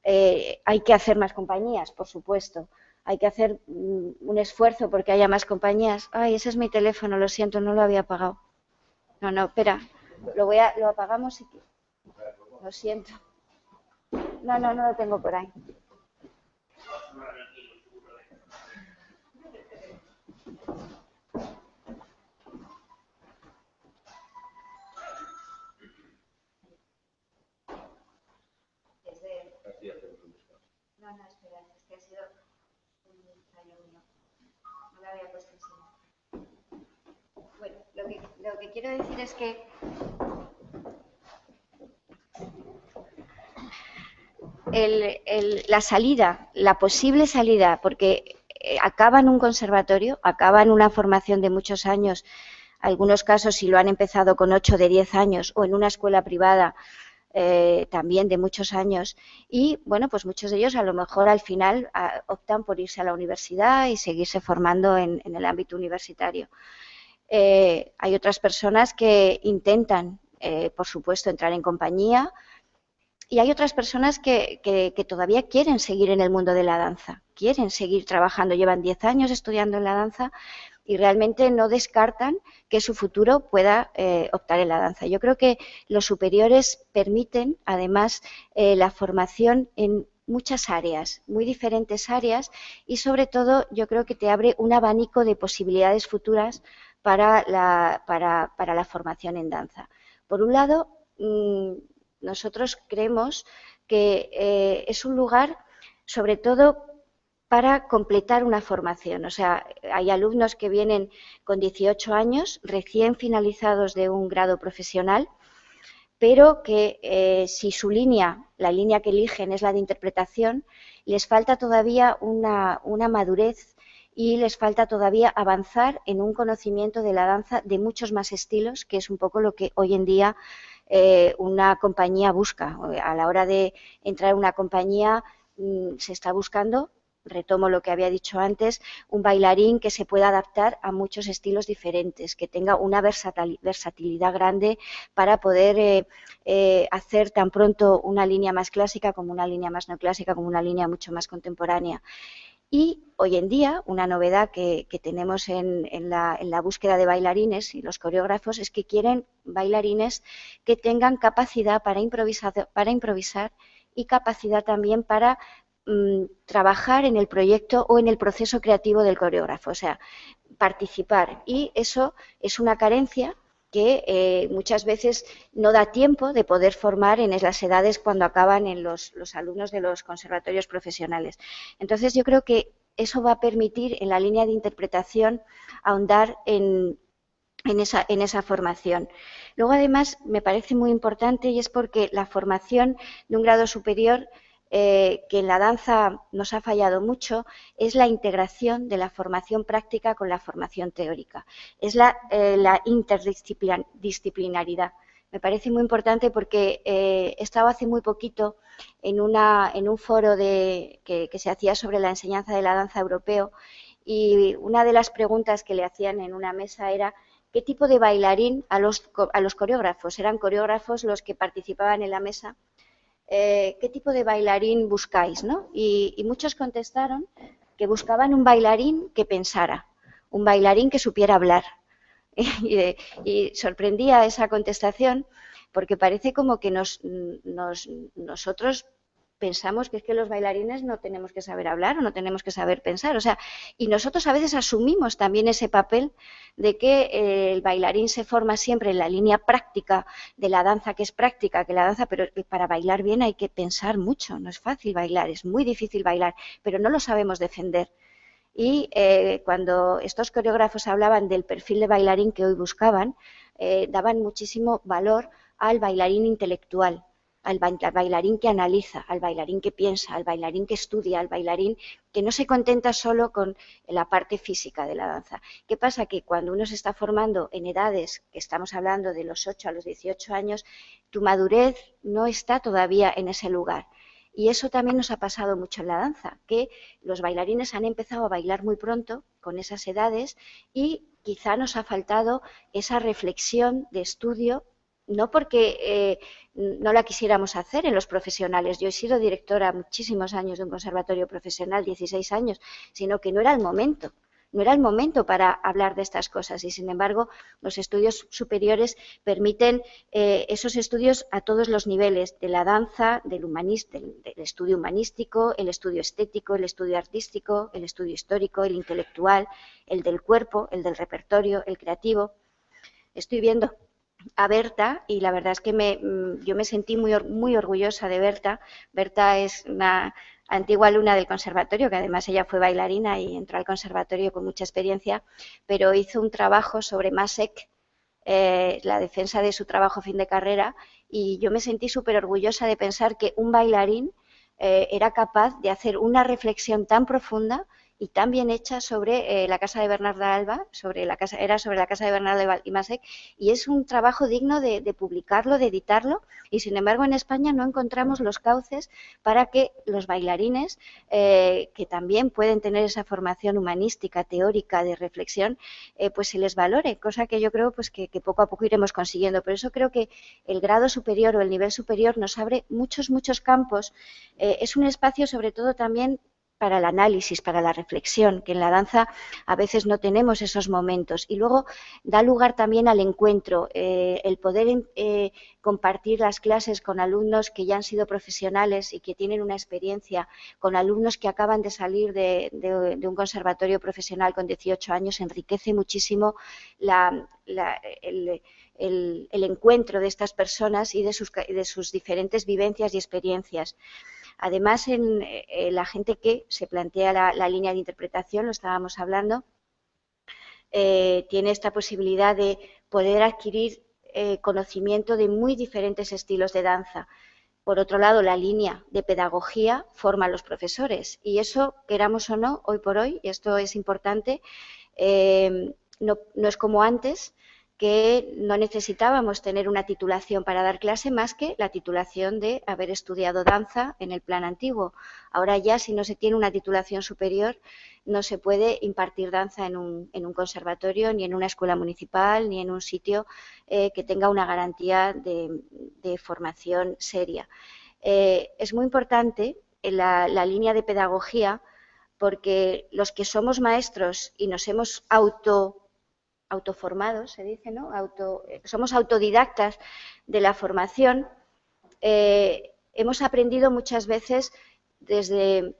Hay que hacer más compañías, por supuesto. Hay que hacer un esfuerzo porque haya más compañías. Ay, ese es mi teléfono, lo siento, no lo había apagado. No, espera, lo apagamos y... Lo siento. No lo tengo por ahí. No, espera, es que ha sido un fallo mío. No la había puesto encima. Bueno, lo que quiero decir es que la salida, la posible salida, porque acaban un conservatorio, acaban una formación de muchos años, algunos casos si lo han empezado con 8 de 10 años, o en una escuela privada, también de muchos años, y bueno, pues muchos de ellos a lo mejor al final optan por irse a la universidad y seguirse formando en el ámbito universitario. Hay otras personas que intentan, por supuesto, entrar en compañía, y hay otras personas que todavía quieren seguir en el mundo de la danza, quieren seguir trabajando, llevan 10 años estudiando en la danza y realmente no descartan que su futuro pueda optar en la danza. Yo creo que los superiores permiten, además, la formación en muchas áreas, muy diferentes áreas, y sobre todo yo creo que te abre un abanico de posibilidades futuras para la formación en danza. Por un lado, nosotros creemos que es un lugar, sobre todo, para completar una formación. O sea, hay alumnos que vienen con 18 años, recién finalizados de un grado profesional, pero que si su línea, la línea que eligen es la de interpretación, les falta todavía una madurez y les falta todavía avanzar en un conocimiento de la danza de muchos más estilos, que es un poco lo que hoy en día una compañía busca. A la hora de entrar en una compañía se está buscando, retomo lo que había dicho antes, un bailarín que se pueda adaptar a muchos estilos diferentes, que tenga una versatilidad grande para poder hacer tan pronto una línea más clásica como una línea más neoclásica, como una línea mucho más contemporánea. Y hoy en día, una novedad que tenemos en la búsqueda de bailarines y los coreógrafos es que quieren bailarines que tengan capacidad para improvisar y capacidad también para trabajar en el proyecto o en el proceso creativo del coreógrafo, o sea, participar. Y eso es una carencia que muchas veces no da tiempo de poder formar en las edades cuando acaban en los alumnos de los conservatorios profesionales. Entonces yo creo que eso va a permitir en la línea de interpretación ahondar en esa formación. Luego además me parece muy importante, y es porque la formación de un grado superior que en la danza nos ha fallado mucho, es la integración de la formación práctica con la formación teórica. Es la interdisciplinaridad. Me parece muy importante porque he estado hace muy poquito en un foro que se hacía sobre la enseñanza de la danza europeo, y una de las preguntas que le hacían en una mesa era ¿qué tipo de bailarín a los coreógrafos? Eran coreógrafos los que participaban en la mesa. ¿Qué tipo de bailarín buscáis? ¿No? Y muchos contestaron que buscaban un bailarín que pensara, un bailarín que supiera hablar. Y sorprendía esa contestación porque parece como que nosotros pensamos que es que los bailarines no tenemos que saber hablar o no tenemos que saber pensar. O sea, y nosotros a veces asumimos también ese papel de que el bailarín se forma siempre en la línea práctica de la danza, que es práctica, que la danza, pero para bailar bien hay que pensar mucho, no es fácil bailar, es muy difícil bailar, pero no lo sabemos defender. Y cuando estos coreógrafos hablaban del perfil de bailarín que hoy buscaban, daban muchísimo valor al bailarín intelectual, al bailarín que analiza, al bailarín que piensa, al bailarín que estudia, al bailarín que no se contenta solo con la parte física de la danza. ¿Qué pasa? Que cuando uno se está formando en edades, que estamos hablando de los 8 a los 18 años, tu madurez no está todavía en ese lugar. Y eso también nos ha pasado mucho en la danza, que los bailarines han empezado a bailar muy pronto, con esas edades, y quizá nos ha faltado esa reflexión de estudio, no porque no la quisiéramos hacer en los profesionales. Yo he sido directora muchísimos años de un conservatorio profesional, 16 años, sino que no era el momento. No era el momento para hablar de estas cosas y, sin embargo, los estudios superiores permiten esos estudios a todos los niveles, de la danza, del estudio humanístico, el estudio estético, el estudio artístico, el estudio histórico, el intelectual, el del cuerpo, el del repertorio, el creativo. Estoy viendo a Berta y la verdad es que yo me sentí muy orgullosa de Berta. Berta es una antigua alumna del conservatorio, que además ella fue bailarina y entró al conservatorio con mucha experiencia, pero hizo un trabajo sobre Masek, la defensa de su trabajo fin de carrera, y yo me sentí súper orgullosa de pensar que un bailarín era capaz de hacer una reflexión tan profunda y tan bien hecha sobre la casa de Bernarda Alba, era sobre la casa de Bernarda Alba y Masek, y es un trabajo digno de publicarlo, de editarlo, y sin embargo en España no encontramos los cauces para que los bailarines, que también pueden tener esa formación humanística, teórica, de reflexión, pues se les valore, cosa que yo creo pues que poco a poco iremos consiguiendo. Por eso creo que el grado superior o el nivel superior nos abre muchos campos. Es un espacio sobre todo también para el análisis, para la reflexión, que en la danza a veces no tenemos esos momentos. Y luego da lugar también al encuentro, el poder compartir las clases con alumnos que ya han sido profesionales y que tienen una experiencia, con alumnos que acaban de salir de un conservatorio profesional con 18 años, enriquece muchísimo el encuentro de estas personas y de sus diferentes vivencias y experiencias. Además, en la gente que se plantea la línea de interpretación, lo estábamos hablando, tiene esta posibilidad de poder adquirir conocimiento de muy diferentes estilos de danza. Por otro lado, la línea de pedagogía forma a los profesores y eso, queramos o no, hoy por hoy, y esto es importante, no es como antes, que no necesitábamos tener una titulación para dar clase más que la titulación de haber estudiado danza en el plan antiguo. Ahora ya, si no se tiene una titulación superior, no se puede impartir danza en un conservatorio, ni en una escuela municipal, ni en un sitio que tenga una garantía de formación seria. Es muy importante la línea de pedagogía, porque los que somos maestros y nos hemos autoformados, se dice, ¿no? Somos autodidactas de la formación, hemos aprendido muchas veces desde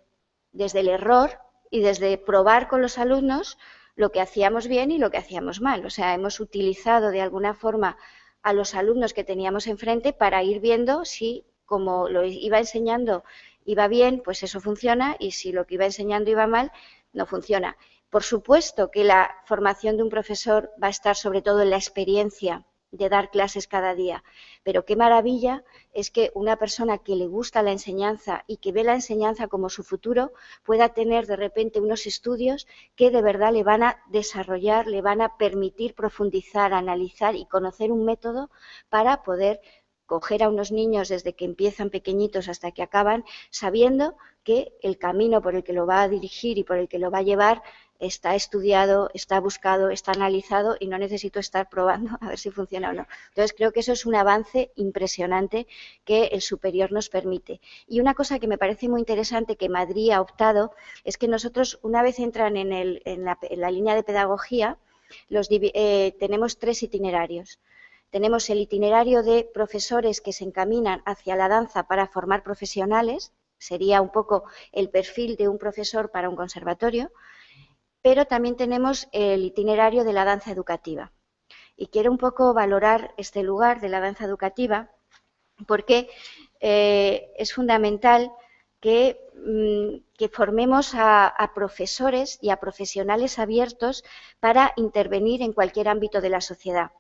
el error y desde probar con los alumnos lo que hacíamos bien y lo que hacíamos mal. O sea, hemos utilizado de alguna forma a los alumnos que teníamos enfrente para ir viendo si, como lo iba enseñando, iba bien, pues eso funciona, y si lo que iba enseñando iba mal, no funciona. Por supuesto que la formación de un profesor va a estar sobre todo en la experiencia de dar clases cada día, pero qué maravilla es que una persona que le gusta la enseñanza y que ve la enseñanza como su futuro pueda tener de repente unos estudios que de verdad le van a desarrollar, le van a permitir profundizar, analizar y conocer un método para poder coger a unos niños desde que empiezan pequeñitos hasta que acaban, sabiendo que el camino por el que lo va a dirigir y por el que lo va a llevar está estudiado, está buscado, está analizado y no necesito estar probando a ver si funciona o no. Entonces creo que eso es un avance impresionante que el superior nos permite. Y una cosa que me parece muy interesante que Madrid ha optado es que nosotros, una vez entran en la línea de pedagogía, tenemos 3 itinerarios. Tenemos el itinerario de profesores que se encaminan hacia la danza para formar profesionales, sería un poco el perfil de un profesor para un conservatorio. pero también tenemos el itinerario de la danza educativa. Y quiero un poco valorar este lugar de la danza educativa porque es fundamental que formemos a profesores y a profesionales abiertos para intervenir en cualquier ámbito de la sociedad.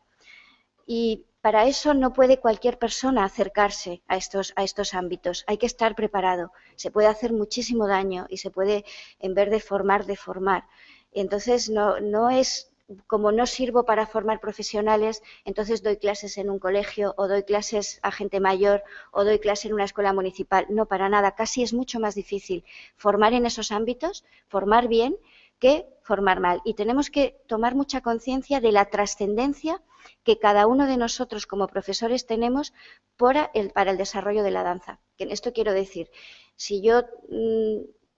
Y para eso no puede cualquier persona acercarse a estos ámbitos. Hay que estar preparado. Se puede hacer muchísimo daño y se puede, en vez de formar, deformar. Entonces, no es como no sirvo para formar profesionales, entonces doy clases en un colegio o doy clases a gente mayor o doy clases en una escuela municipal. No, para nada. Casi es mucho más difícil formar en esos ámbitos, formar bien, que formar mal. Y tenemos que tomar mucha conciencia de la trascendencia que cada uno de nosotros como profesores tenemos para el desarrollo de la danza. En esto quiero decir, si yo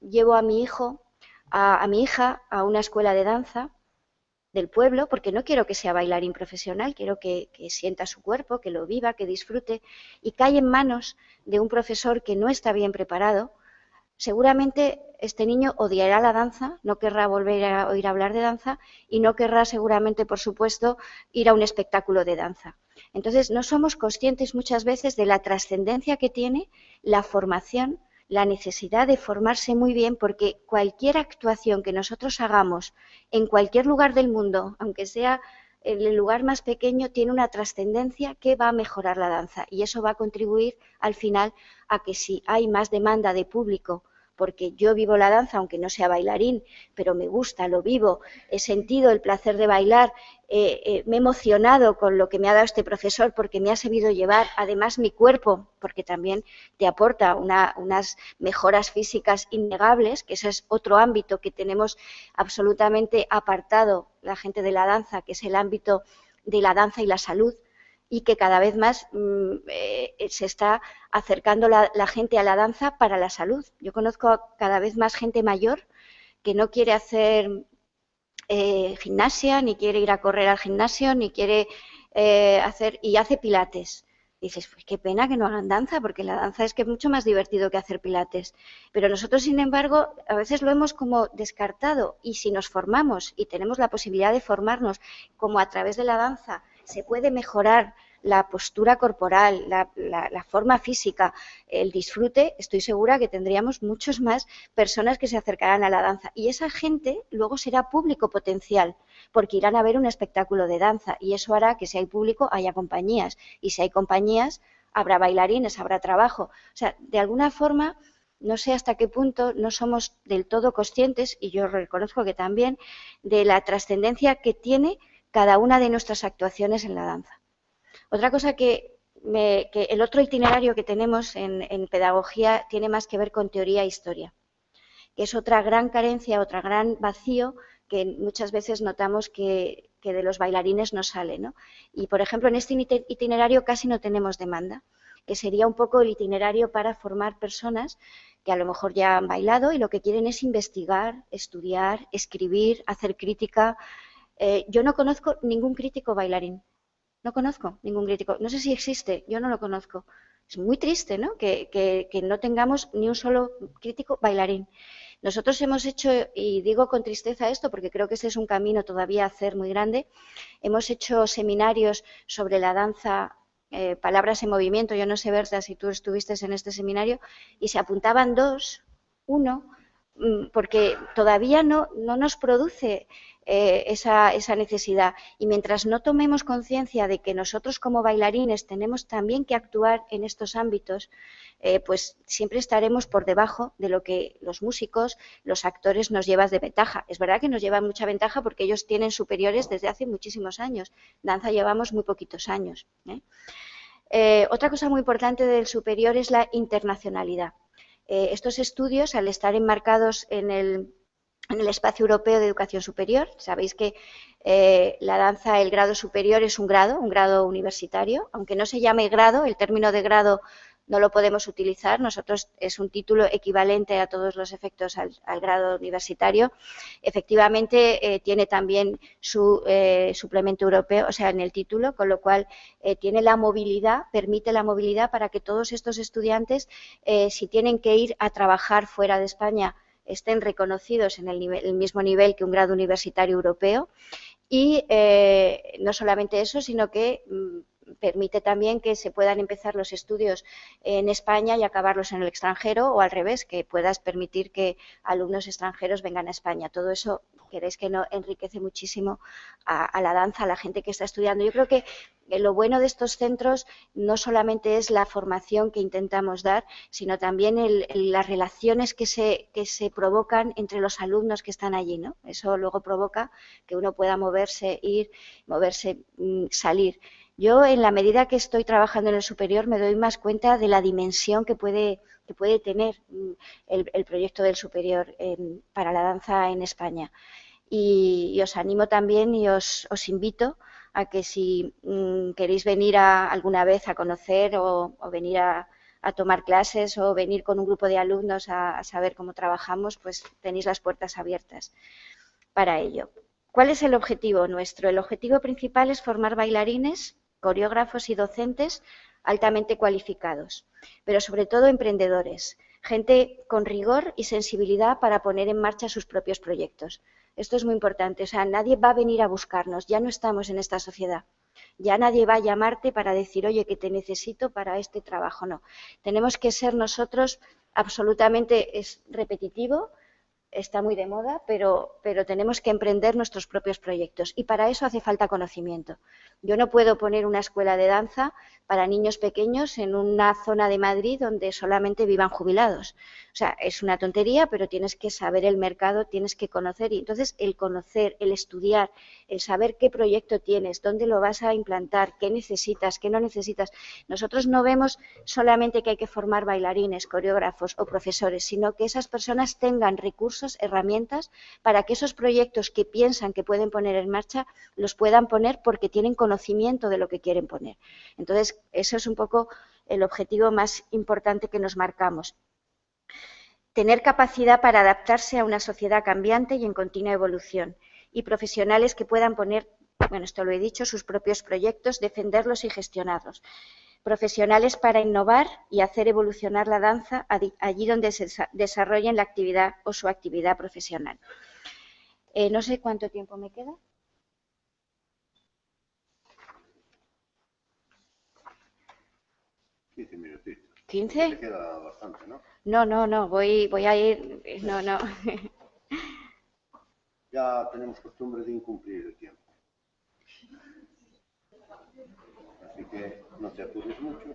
llevo a mi hijo, a mi hija a una escuela de danza del pueblo, porque no quiero que sea bailarín profesional, quiero que sienta su cuerpo, que lo viva, que disfrute, y cae en manos de un profesor que no está bien preparado, seguramente este niño odiará la danza, no querrá volver a oír hablar de danza y no querrá seguramente, por supuesto, ir a un espectáculo de danza. Entonces, no somos conscientes muchas veces de la trascendencia que tiene la formación, la necesidad de formarse muy bien, porque cualquier actuación que nosotros hagamos en cualquier lugar del mundo, aunque sea en el lugar más pequeño, tiene una trascendencia que va a mejorar la danza y eso va a contribuir al final a que si hay más demanda de público, porque yo vivo la danza, aunque no sea bailarín, pero me gusta, lo vivo, he sentido el placer de bailar, me he emocionado con lo que me ha dado este profesor porque me ha sabido llevar, además mi cuerpo, porque también te aporta unas mejoras físicas innegables, que ese es otro ámbito que tenemos absolutamente apartado la gente de la danza, que es el ámbito de la danza y la salud, y que cada vez más se está acercando la gente a la danza para la salud. Yo conozco cada vez más gente mayor que no quiere hacer gimnasia, ni quiere ir a correr al gimnasio, ni quiere hace pilates. Y dices, pues qué pena que no hagan danza, porque la danza es que es mucho más divertido que hacer pilates. Pero nosotros, sin embargo, a veces lo hemos como descartado, y si nos formamos y tenemos la posibilidad de formarnos, como a través de la danza se puede mejorar la postura corporal, la forma física, el disfrute, estoy segura que tendríamos muchas más personas que se acercarán a la danza. Y esa gente luego será público potencial, porque irán a ver un espectáculo de danza y eso hará que si hay público haya compañías. Y si hay compañías, habrá bailarines, habrá trabajo. O sea, de alguna forma, no sé hasta qué punto no somos del todo conscientes, y yo reconozco que también, de la trascendencia que tiene cada una de nuestras actuaciones en la danza. Otra cosa que el otro itinerario que tenemos en pedagogía tiene más que ver con teoría e historia, que es otra gran carencia, otro gran vacío que muchas veces notamos que de los bailarines no sale, ¿no? Y, por ejemplo, en este itinerario casi no tenemos demanda, que sería un poco el itinerario para formar personas que a lo mejor ya han bailado y lo que quieren es investigar, estudiar, escribir, hacer crítica. Yo no conozco ningún crítico bailarín. No conozco ningún crítico. No sé si existe, yo no lo conozco. Es muy triste, ¿no? Que no tengamos ni un solo crítico bailarín. Nosotros hemos hecho, y digo con tristeza esto porque creo que ese es un camino todavía a hacer muy grande, hemos hecho seminarios sobre la danza, palabras en movimiento. Yo no sé, Berta, si tú estuviste en este seminario, y se apuntaban uno, porque todavía no nos produce esa necesidad. Y mientras no tomemos conciencia de que nosotros como bailarines tenemos también que actuar en estos ámbitos, pues siempre estaremos por debajo de lo que los músicos, los actores nos llevan de ventaja. Es verdad que nos llevan mucha ventaja porque ellos tienen superiores desde hace muchísimos años. Danza llevamos muy poquitos años. Otra cosa muy importante del superior es la internacionalidad. Estos estudios, al estar enmarcados en el espacio europeo de educación superior, sabéis que la danza, el grado superior es un grado universitario, aunque no se llame grado, el término de grado no lo podemos utilizar, nosotros es un título equivalente a todos los efectos al grado universitario. Efectivamente, tiene también su suplemento europeo, o sea, en el título, con lo cual tiene la movilidad, permite la movilidad para que todos estos estudiantes, si tienen que ir a trabajar fuera de España, estén reconocidos en el mismo nivel que un grado universitario europeo. Y no solamente eso, sino que permite también que se puedan empezar los estudios en España y acabarlos en el extranjero, o al revés, que puedas permitir que alumnos extranjeros vengan a España. Todo eso, queréis que no, enriquece muchísimo a la danza, a la gente que está estudiando. Yo creo que lo bueno de estos centros no solamente es la formación que intentamos dar, sino también las relaciones que se provocan entre los alumnos que están allí, ¿no? Eso luego provoca que uno pueda moverse, salir. Yo, en la medida que estoy trabajando en el superior, me doy más cuenta de la dimensión que puede tener el proyecto del superior para la danza en España. Y os animo también y os invito a que si queréis venir alguna vez a conocer o venir a tomar clases o venir con un grupo de alumnos a saber cómo trabajamos, pues tenéis las puertas abiertas para ello. ¿Cuál es el objetivo nuestro? El objetivo principal es formar bailarines, coreógrafos y docentes altamente cualificados, pero sobre todo emprendedores, gente con rigor y sensibilidad para poner en marcha sus propios proyectos. Esto es muy importante, o sea, nadie va a venir a buscarnos, ya no estamos en esta sociedad. Ya nadie va a llamarte para decir, oye, que te necesito para este trabajo, no. Tenemos que ser nosotros absolutamente, es repetitivo, está muy de moda, pero tenemos que emprender nuestros propios proyectos y para eso hace falta conocimiento. Yo no puedo poner una escuela de danza para niños pequeños en una zona de Madrid donde solamente vivan jubilados. O sea, es una tontería, pero tienes que saber el mercado, tienes que conocer y entonces el conocer, el estudiar, el saber qué proyecto tienes, dónde lo vas a implantar, qué necesitas, qué no necesitas. Nosotros no vemos solamente que hay que formar bailarines, coreógrafos o profesores, sino que esas personas tengan recursos, herramientas para que esos proyectos que piensan que pueden poner en marcha los puedan poner porque tienen conocimiento de lo que quieren poner. Entonces, eso es un poco el objetivo más importante que nos marcamos. Tener capacidad para adaptarse a una sociedad cambiante y en continua evolución y profesionales que puedan poner, bueno, esto lo he dicho, sus propios proyectos, defenderlos y gestionarlos. Profesionales para innovar y hacer evolucionar la danza allí donde se desarrollen la actividad o su actividad profesional. No sé cuánto tiempo me queda. ¿15? Te queda bastante, ¿no? No, voy a ir, no. Ya tenemos costumbre de incumplir el tiempo. Así que no te apures mucho.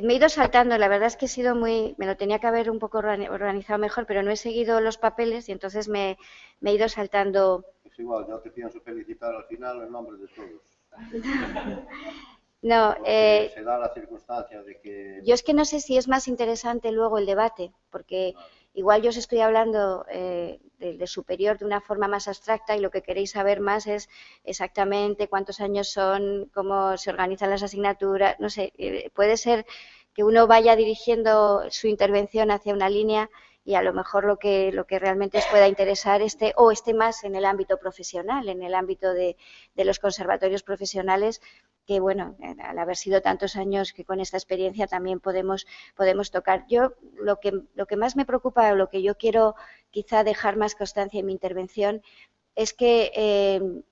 Me he ido saltando, la verdad es que he sido me lo tenía que haber un poco organizado mejor, pero no he seguido los papeles y entonces me he ido saltando. Es igual, yo te pienso felicitar al final en nombre de todos. No, se da la circunstancia de que... Yo es que no sé si es más interesante luego el debate, porque igual yo os estoy hablando de superior de una forma más abstracta y lo que queréis saber más es exactamente cuántos años son, cómo se organizan las asignaturas, no sé, puede ser que uno vaya dirigiendo su intervención hacia una línea y a lo mejor lo que realmente os pueda interesar esté más en el ámbito profesional, en el ámbito de los conservatorios profesionales, que bueno, al haber sido tantos años que con esta experiencia también podemos tocar. Yo lo que más me preocupa o lo que yo quiero quizá dejar más constancia en mi intervención es que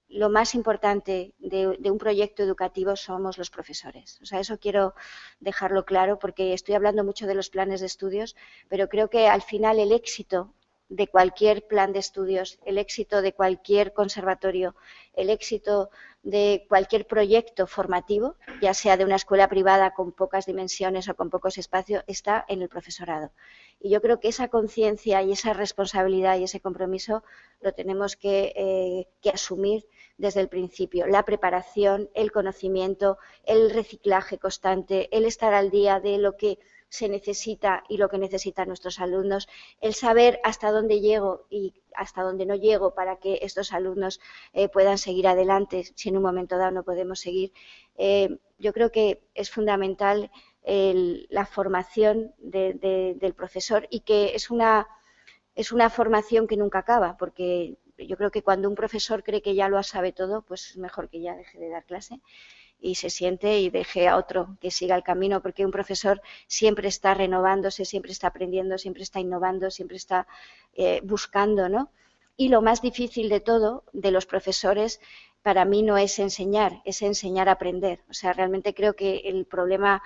lo más importante de un proyecto educativo somos los profesores. O sea, eso quiero dejarlo claro porque estoy hablando mucho de los planes de estudios, pero creo que al final el éxito de cualquier plan de estudios, el éxito de cualquier conservatorio, el éxito de cualquier proyecto formativo, ya sea de una escuela privada con pocas dimensiones o con pocos espacios, está en el profesorado. Y yo creo que esa conciencia y esa responsabilidad y ese compromiso lo tenemos que asumir desde el principio. La preparación, el conocimiento, el reciclaje constante, el estar al día de lo que se necesita y lo que necesitan nuestros alumnos, el saber hasta dónde llego y hasta dónde no llego para que estos alumnos puedan seguir adelante si en un momento dado no podemos seguir. Yo creo que es fundamental la formación del profesor y que es una formación que nunca acaba, porque yo creo que cuando un profesor cree que ya lo sabe todo, pues es mejor que ya deje de dar clase y se siente y deje a otro que siga el camino, porque un profesor siempre está renovándose, siempre está aprendiendo, siempre está innovando, siempre está buscando, ¿no? Y lo más difícil de todo, de los profesores, para mí no es enseñar a aprender. O sea, realmente creo que el problema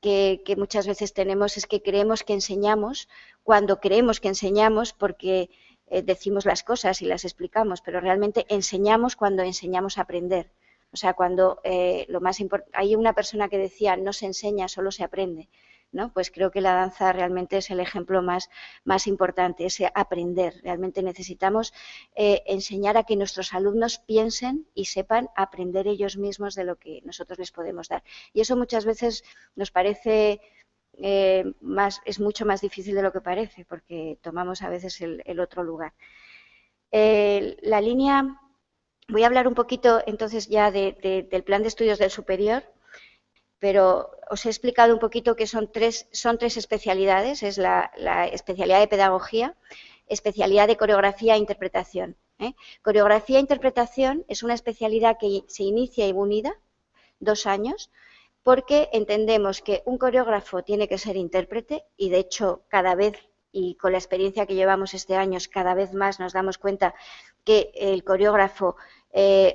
que muchas veces tenemos es que creemos que enseñamos cuando creemos que enseñamos porque decimos las cosas y las explicamos, pero realmente enseñamos cuando enseñamos a aprender. O sea, cuando lo más importante, hay una persona que decía no se enseña, solo se aprende, ¿no? Pues creo que la danza realmente es el ejemplo más importante, ese aprender. Realmente necesitamos enseñar a que nuestros alumnos piensen y sepan aprender ellos mismos de lo que nosotros les podemos dar. Y eso muchas veces nos parece es mucho más difícil de lo que parece, porque tomamos a veces el otro lugar. La línea... Voy a hablar un poquito entonces ya del plan de estudios del superior, pero os he explicado un poquito que son tres especialidades, es la especialidad de pedagogía, especialidad de coreografía e interpretación. Coreografía e interpretación es una especialidad que se inicia y unida 2 años, porque entendemos que un coreógrafo tiene que ser intérprete y de hecho cada vez, y con la experiencia que llevamos este año, cada vez más nos damos cuenta que el coreógrafo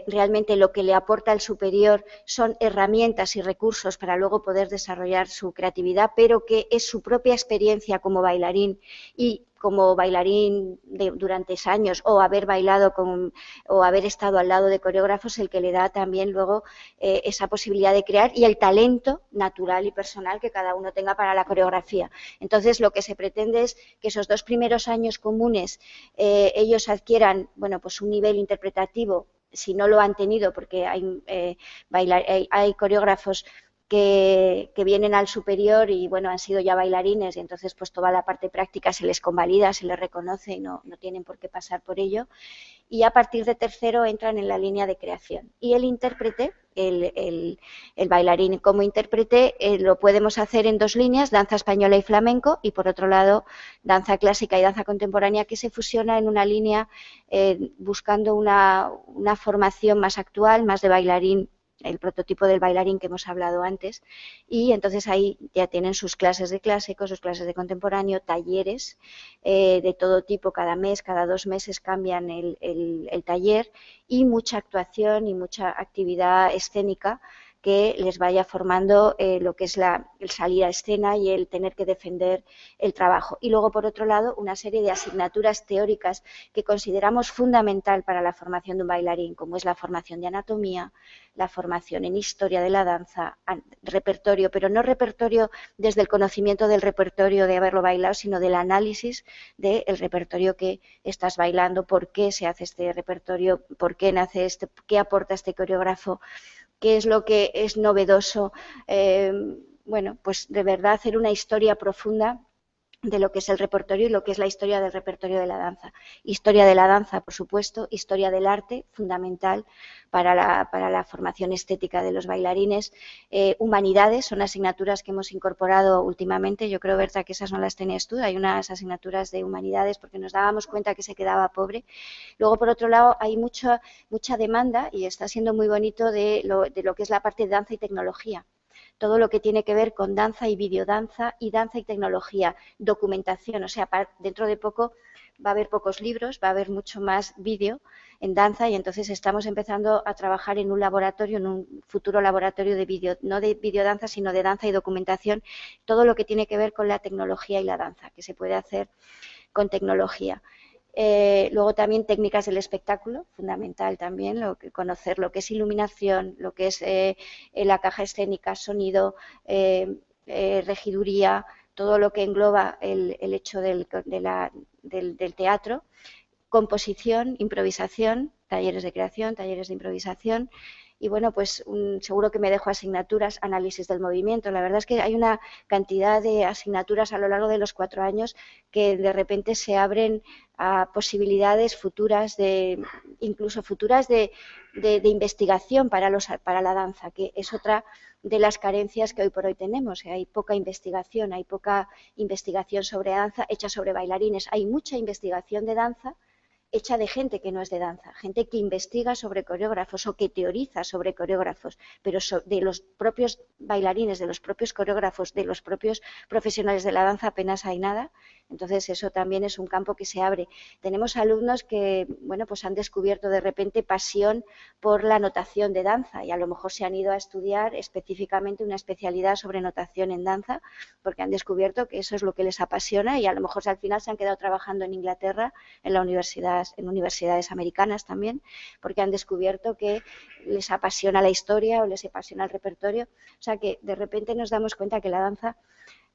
realmente lo que le aporta al superior son herramientas y recursos para luego poder desarrollar su creatividad, pero que es su propia experiencia como bailarín y como bailarín durante años o haber bailado o haber estado al lado de coreógrafos el que le da también luego esa posibilidad de crear y el talento natural y personal que cada uno tenga para la coreografía. Entonces, lo que se pretende es que esos 2 primeros años comunes ellos adquieran, bueno, pues un nivel interpretativo, si no lo han tenido, porque hay coreógrafos que vienen al superior y bueno, han sido ya bailarines y entonces pues toda la parte práctica se les convalida, se les reconoce y no tienen por qué pasar por ello. Y a partir de tercero entran en la línea de creación. Y el intérprete, el bailarín como intérprete, lo podemos hacer en 2 líneas, danza española y flamenco, y por otro lado, danza clásica y danza contemporánea, que se fusiona en una línea buscando una formación más actual, más de bailarín, el prototipo del bailarín que hemos hablado antes, y entonces ahí ya tienen sus clases de clásico, sus clases de contemporáneo, talleres de todo tipo, cada mes, cada 2 meses cambian el taller y mucha actuación y mucha actividad escénica que les vaya formando lo que es el salir a escena y el tener que defender el trabajo. Y luego, por otro lado, una serie de asignaturas teóricas que consideramos fundamental para la formación de un bailarín, como es la formación de anatomía, la formación en historia de la danza, repertorio, pero no repertorio desde el conocimiento del repertorio de haberlo bailado, sino del análisis del repertorio que estás bailando, por qué se hace este repertorio, por qué nace qué aporta este coreógrafo, qué es lo que es novedoso, bueno, pues de verdad hacer una historia profunda de lo que es el repertorio y lo que es la historia del repertorio de la danza. Historia de la danza, por supuesto, historia del arte, fundamental para la formación estética de los bailarines. Humanidades, son asignaturas que hemos incorporado últimamente. Yo creo, Berta, que esas no las tenías tú. Hay unas asignaturas de humanidades porque nos dábamos cuenta que se quedaba pobre. Luego, por otro lado, hay mucha demanda y está siendo muy bonito de lo que es la parte de danza y tecnología. Todo lo que tiene que ver con danza y videodanza y danza y tecnología, documentación, o sea, dentro de poco va a haber pocos libros, va a haber mucho más vídeo en danza y entonces estamos empezando a trabajar en un laboratorio, en un futuro laboratorio de vídeo, no de videodanza, sino de danza y documentación, todo lo que tiene que ver con la tecnología y la danza, que se puede hacer con tecnología. Luego también técnicas del espectáculo, fundamental también, conocer lo que es iluminación, lo que es la caja escénica, sonido, regiduría, todo lo que engloba el hecho del teatro, composición, improvisación, talleres de creación, talleres de improvisación. Y bueno, pues seguro que me dejo asignaturas, análisis del movimiento. La verdad es que hay una cantidad de asignaturas a lo largo de los 4 años que de repente se abren a posibilidades futuras, incluso futuras de investigación para la danza, que es otra de las carencias que hoy por hoy tenemos. Hay poca investigación sobre danza hecha sobre bailarines. Hay mucha investigación de danza, hecha de gente que no es de danza, gente que investiga sobre coreógrafos o que teoriza sobre coreógrafos, pero de los propios bailarines, de los propios coreógrafos, de los propios profesionales de la danza apenas hay nada. Entonces eso también es un campo que se abre. Tenemos alumnos que, bueno, pues han descubierto de repente pasión por la notación de danza y a lo mejor se han ido a estudiar específicamente una especialidad sobre notación en danza porque han descubierto que eso es lo que les apasiona y a lo mejor al final se han quedado trabajando en Inglaterra, en universidades americanas también, porque han descubierto que les apasiona la historia o les apasiona el repertorio. O sea que de repente nos damos cuenta que la danza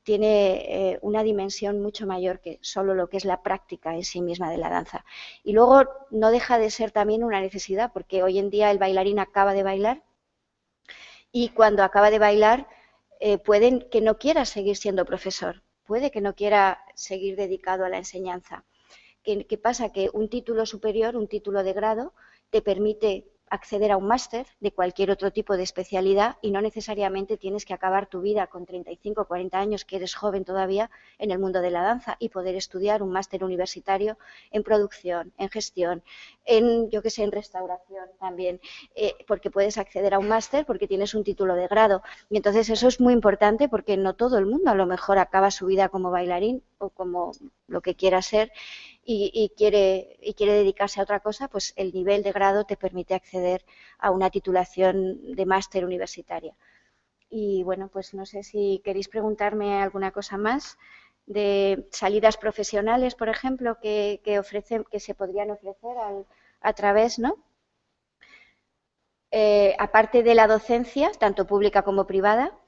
tiene una dimensión mucho mayor que solo lo que es la práctica en sí misma de la danza. Y luego no deja de ser también una necesidad, porque hoy en día el bailarín acaba de bailar y cuando acaba de bailar puede que no quiera seguir siendo profesor, puede que no quiera seguir dedicado a la enseñanza. ¿Qué pasa? Que un título superior, un título de grado, te permite acceder a un máster de cualquier otro tipo de especialidad y no necesariamente tienes que acabar tu vida con 35 o 40 años, que eres joven todavía, en el mundo de la danza y poder estudiar un máster universitario en producción, en gestión, en, yo que sé, en restauración también, porque puedes acceder a un máster porque tienes un título de grado. Y entonces eso es muy importante porque no todo el mundo a lo mejor acaba su vida como bailarín o como lo que quiera ser y quiere dedicarse a otra cosa, pues el nivel de grado te permite acceder a una titulación de máster universitaria. Y bueno, pues no sé si queréis preguntarme alguna cosa más de salidas profesionales, por ejemplo, que se podrían ofrecer a través, ¿no? Aparte de la docencia, tanto pública como privada,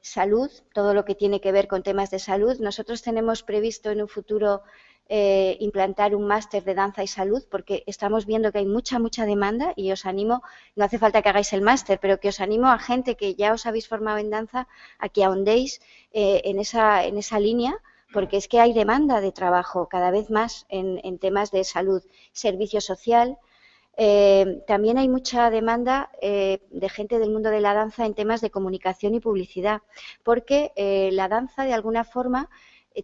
salud, todo lo que tiene que ver con temas de salud. Nosotros tenemos previsto en un futuro implantar un máster de danza y salud porque estamos viendo que hay mucha demanda y os animo, no hace falta que hagáis el máster, pero que os animo a gente que ya os habéis formado en danza a que ahondéis en esa línea porque es que hay demanda de trabajo cada vez más en temas de salud, servicio social. También hay mucha demanda de gente del mundo de la danza en temas de comunicación y publicidad, porque la danza de alguna forma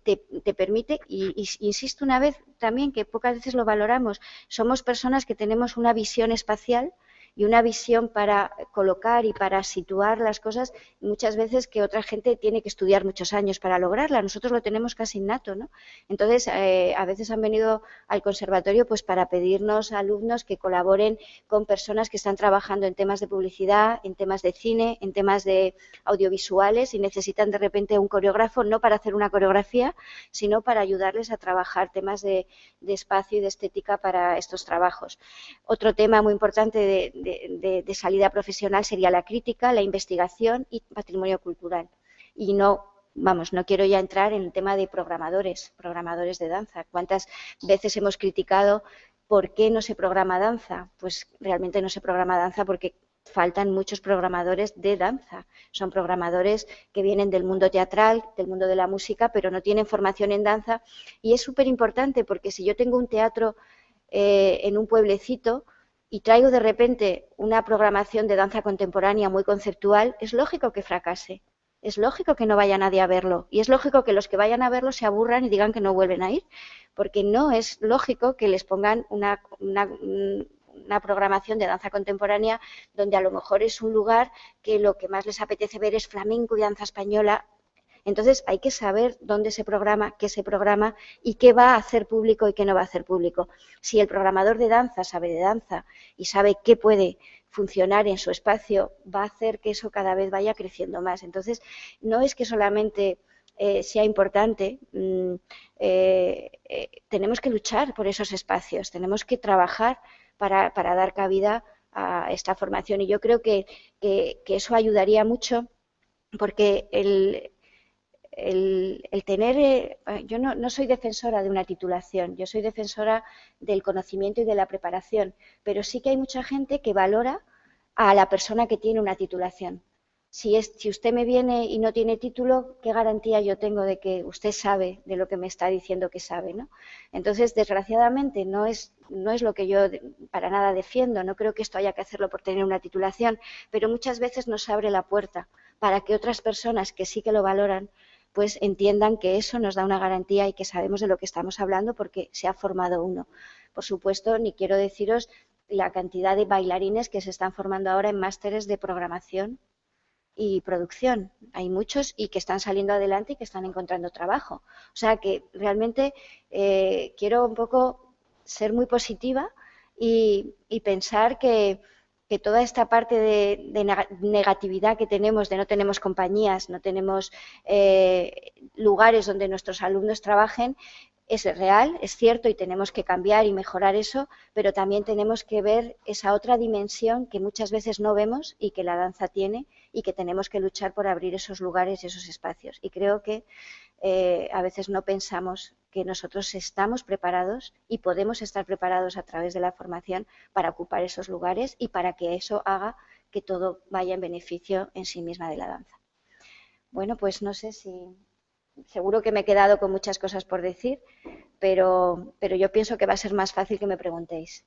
te permite, y insisto una vez también que pocas veces lo valoramos, somos personas que tenemos una visión espacial y una visión para colocar y para situar las cosas muchas veces que otra gente tiene que estudiar muchos años para lograrla. Nosotros lo tenemos casi innato, ¿no? Entonces, a veces han venido al conservatorio pues para pedirnos alumnos que colaboren con personas que están trabajando en temas de publicidad, en temas de cine, en temas de audiovisuales y necesitan de repente un coreógrafo, no para hacer una coreografía, sino para ayudarles a trabajar temas de espacio y de estética para estos trabajos. Otro tema muy importante de salida profesional sería la crítica, la investigación y patrimonio cultural. Y no quiero ya entrar en el tema de programadores de danza. ¿Cuántas veces hemos criticado por qué no se programa danza? Pues realmente no se programa danza porque faltan muchos programadores de danza. Son programadores que vienen del mundo teatral, del mundo de la música, pero no tienen formación en danza. Y es súper importante porque si yo tengo un teatro en un pueblecito y traigo de repente una programación de danza contemporánea muy conceptual, es lógico que fracase, es lógico que no vaya nadie a verlo y es lógico que los que vayan a verlo se aburran y digan que no vuelven a ir, porque no es lógico que les pongan una programación de danza contemporánea donde a lo mejor es un lugar que lo que más les apetece ver es flamenco y danza española. Entonces hay que saber dónde se programa, qué se programa y qué va a hacer público y qué no va a hacer público. Si el programador de danza sabe de danza y sabe qué puede funcionar en su espacio, va a hacer que eso cada vez vaya creciendo más. Entonces no es que solamente sea importante, tenemos que luchar por esos espacios, tenemos que trabajar para dar cabida a esta formación y yo creo que eso ayudaría mucho porque el tener, yo no soy defensora de una titulación, yo soy defensora del conocimiento y de la preparación, pero sí que hay mucha gente que valora a la persona que tiene una titulación. Si usted me viene y no tiene título, ¿qué garantía yo tengo de que usted sabe de lo que me está diciendo que sabe, ¿no? Entonces, desgraciadamente, no es lo que yo para nada defiendo, no creo que esto haya que hacerlo por tener una titulación, pero muchas veces nos abre la puerta para que otras personas que sí que lo valoran después entiendan que eso nos da una garantía y que sabemos de lo que estamos hablando porque se ha formado uno. Por supuesto, ni quiero deciros la cantidad de bailarines que se están formando ahora en másteres de programación y producción. Hay muchos y que están saliendo adelante y que están encontrando trabajo. O sea que realmente quiero un poco ser muy positiva y pensar que toda esta parte de negatividad que tenemos, de no tenemos compañías, no tenemos lugares donde nuestros alumnos trabajen, es real, es cierto y tenemos que cambiar y mejorar eso, pero también tenemos que ver esa otra dimensión que muchas veces no vemos y que la danza tiene y que tenemos que luchar por abrir esos lugares y esos espacios. Y creo que a veces no pensamos que nosotros estamos preparados y podemos estar preparados a través de la formación para ocupar esos lugares y para que eso haga que todo vaya en beneficio en sí misma de la danza. Bueno, pues no sé si... Seguro que me he quedado con muchas cosas por decir, pero yo pienso que va a ser más fácil que me preguntéis,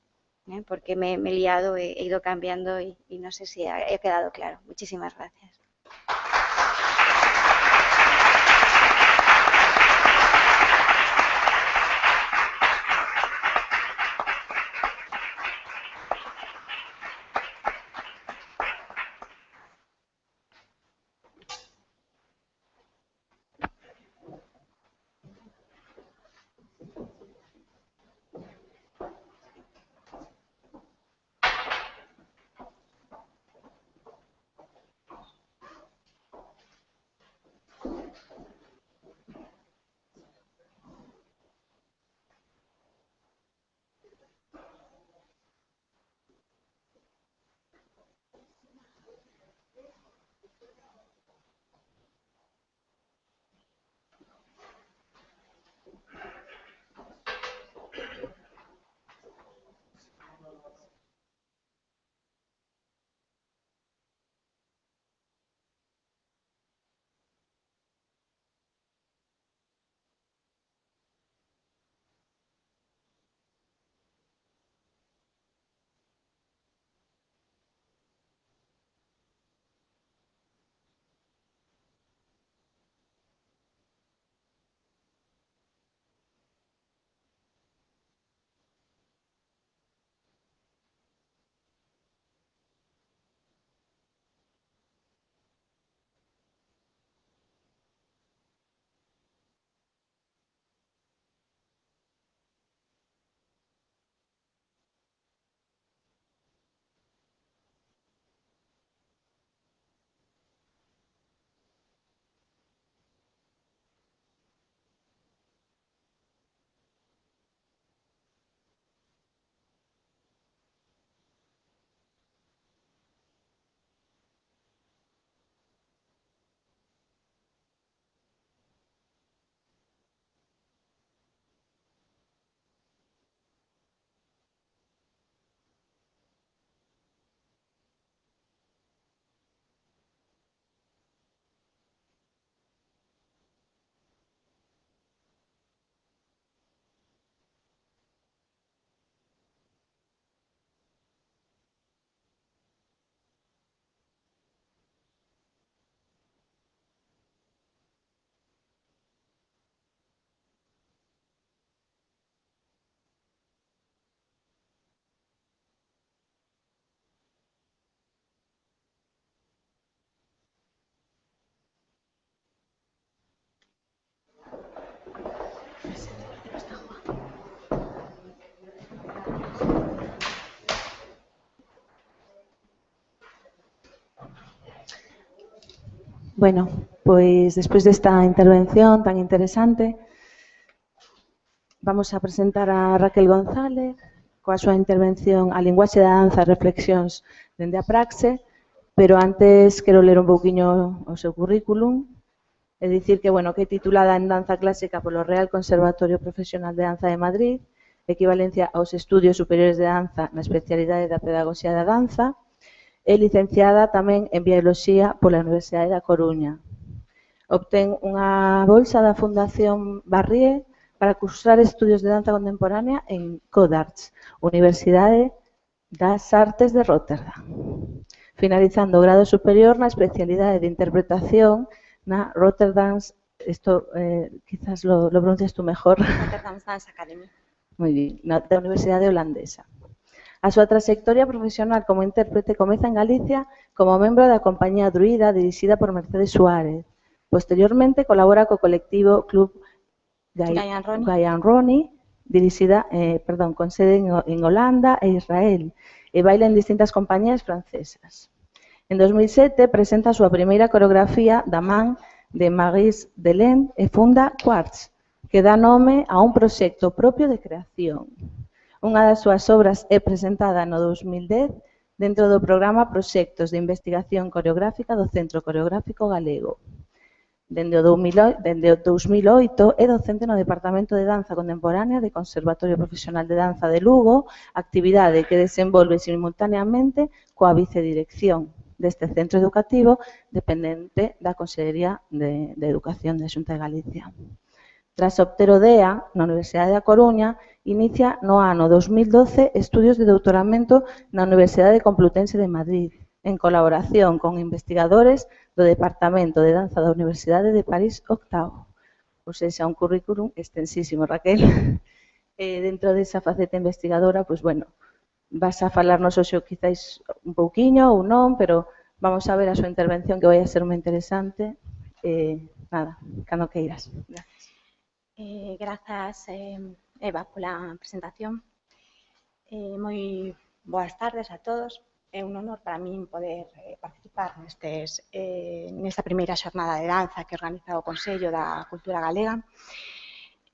porque me he liado, he ido cambiando y no sé si ha quedado claro. Muchísimas gracias. Bueno, pois despois desta intervención tan interesante, vamos a presentar a Raquel González coa súa intervención A linguaxe da danza, reflexións dende a praxe, pero antes quero ler un pouquiño o seu currículum e dicir que, bueno, que é titulada en danza clásica polo Real Conservatorio Profesional de Danza de Madrid, equivalencia aos estudios superiores de danza na especialidade da pedagogía da danza, é licenciada tamén en Bioloxía pola Universidade da Coruña. Obtén unha bolsa da Fundación Barrié para cursar estudios de danza contemporánea en Codarts, Universidade das Artes de Rotterdam, finalizando o grado superior na especialidade de interpretación na Rotterdam esto quizás lo pronuncias tú mejor. Rotterdam Dance Academy. Moi bien, da Universidade Holandesa. A súa trayectoria profesional como intérprete comeza en Galicia como membro da compañía Druida dirixida por Mercedes Suárez. Posteriormente colabora co colectivo Club Gaian Ronnie, con sede en Holanda e Israel, e baila en distintas compañías francesas. En 2007 presenta a súa primeira coreografía da man de Maurice Delaine e funda Quartz, que dá nome a un proxecto propio de creación. Unha das súas obras é presentada no 2010 dentro do programa Proxectos de Investigación Coreográfica do Centro Coreográfico Galego. Dende o 2008 é docente no Departamento de Danza Contemporánea do Conservatorio Profesional de Danza de Lugo, actividade que desenvolve simultaneamente coa vicedirección deste centro educativo dependente da Consellería de Educación da Xunta de Galicia. Tras obter o DEA na Universidade da Coruña, inicia no ano 2012 estudios de doutoramento na Universidade Complutense de Madrid, en colaboración con investigadores do Departamento de Danza da Universidade de París Octavo. Ou seja, un currículum extensísimo, Raquel. Dentro desa faceta investigadora, pois, bueno, vas a falarnos hoxe quizáis un pouquiño ou non, pero vamos a ver a súa intervención que vai a ser moi interesante. Nada, cando queiras. Gracias. Grazas, Eva, pola presentación. Moi boas tardes a todos. É un honor para min poder participar nesta primeira xornada de danza que organiza o Consello da Cultura Galega.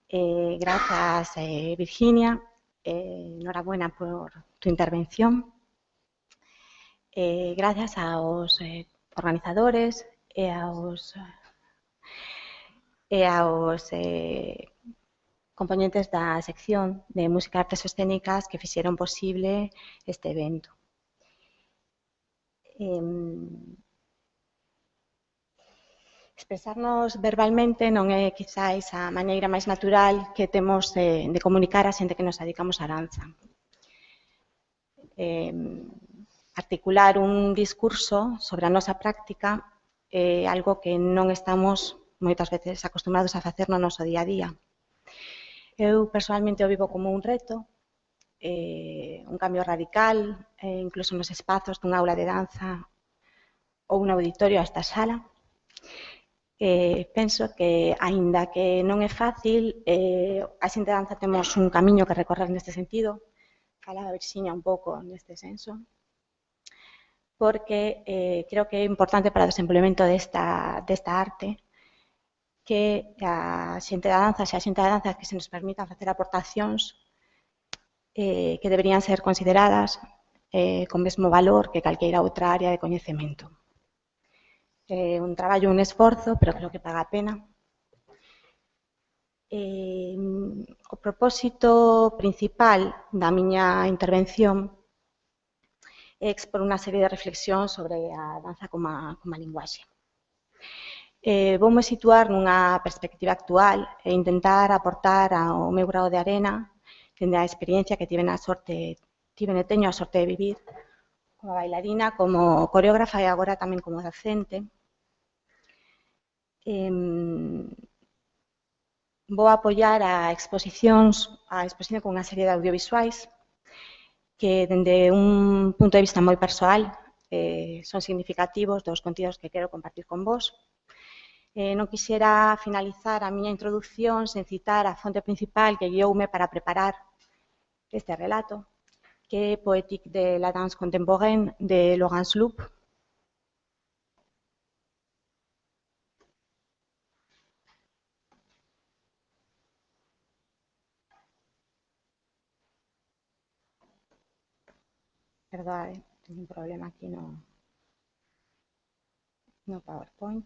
Grazas, Virginia. Enhorabuena por tu intervención. Grazas aos organizadores e aos componentes da sección de Música e Artes Escénicas que fixeron posible este evento. Expresarnos verbalmente non é quizáis a maneira máis natural que temos de comunicar a xente que nos dedicamos á danza. Articular un discurso sobre a nosa práctica é algo que non estamos moitas veces acostumbrados a facer no noso día a día. Eu, personalmente, o vivo como un reto, un cambio radical, incluso nos espazos dun aula de danza ou un auditorio a esta sala. Penso que, aínda que non é fácil, a xente de danza temos un camiño que recorrer neste sentido. Falaba Virginia un pouco neste senso, porque creo que é importante para o desenvolvemento desta arte que a xente da danza, que se nos permitan facer aportacións que deberían ser consideradas con mesmo valor que calqueira outra área de coñecemento. Un traballo, un esforzo, pero creo que paga a pena. O propósito principal da miña intervención é expor unha serie de reflexións sobre a danza como a linguaxe. Voume situar nunha perspectiva actual e intentar aportar ao meu grao de arena dende a experiencia que teño a sorte de vivir como bailarina, como coreógrafa e agora tamén como docente. Vou apoiar a exposición con unha serie de audiovisuais que, dende un punto de vista moi persoal, son significativos dos contidos que quero compartir con vos. Non quixera finalizar a miña introducción sen citar a fonte principal que guioume para preparar este relato, que é Poétique de la danse contemporaine de Laurence Loup. Perdón, teño un problema aquí no PowerPoint.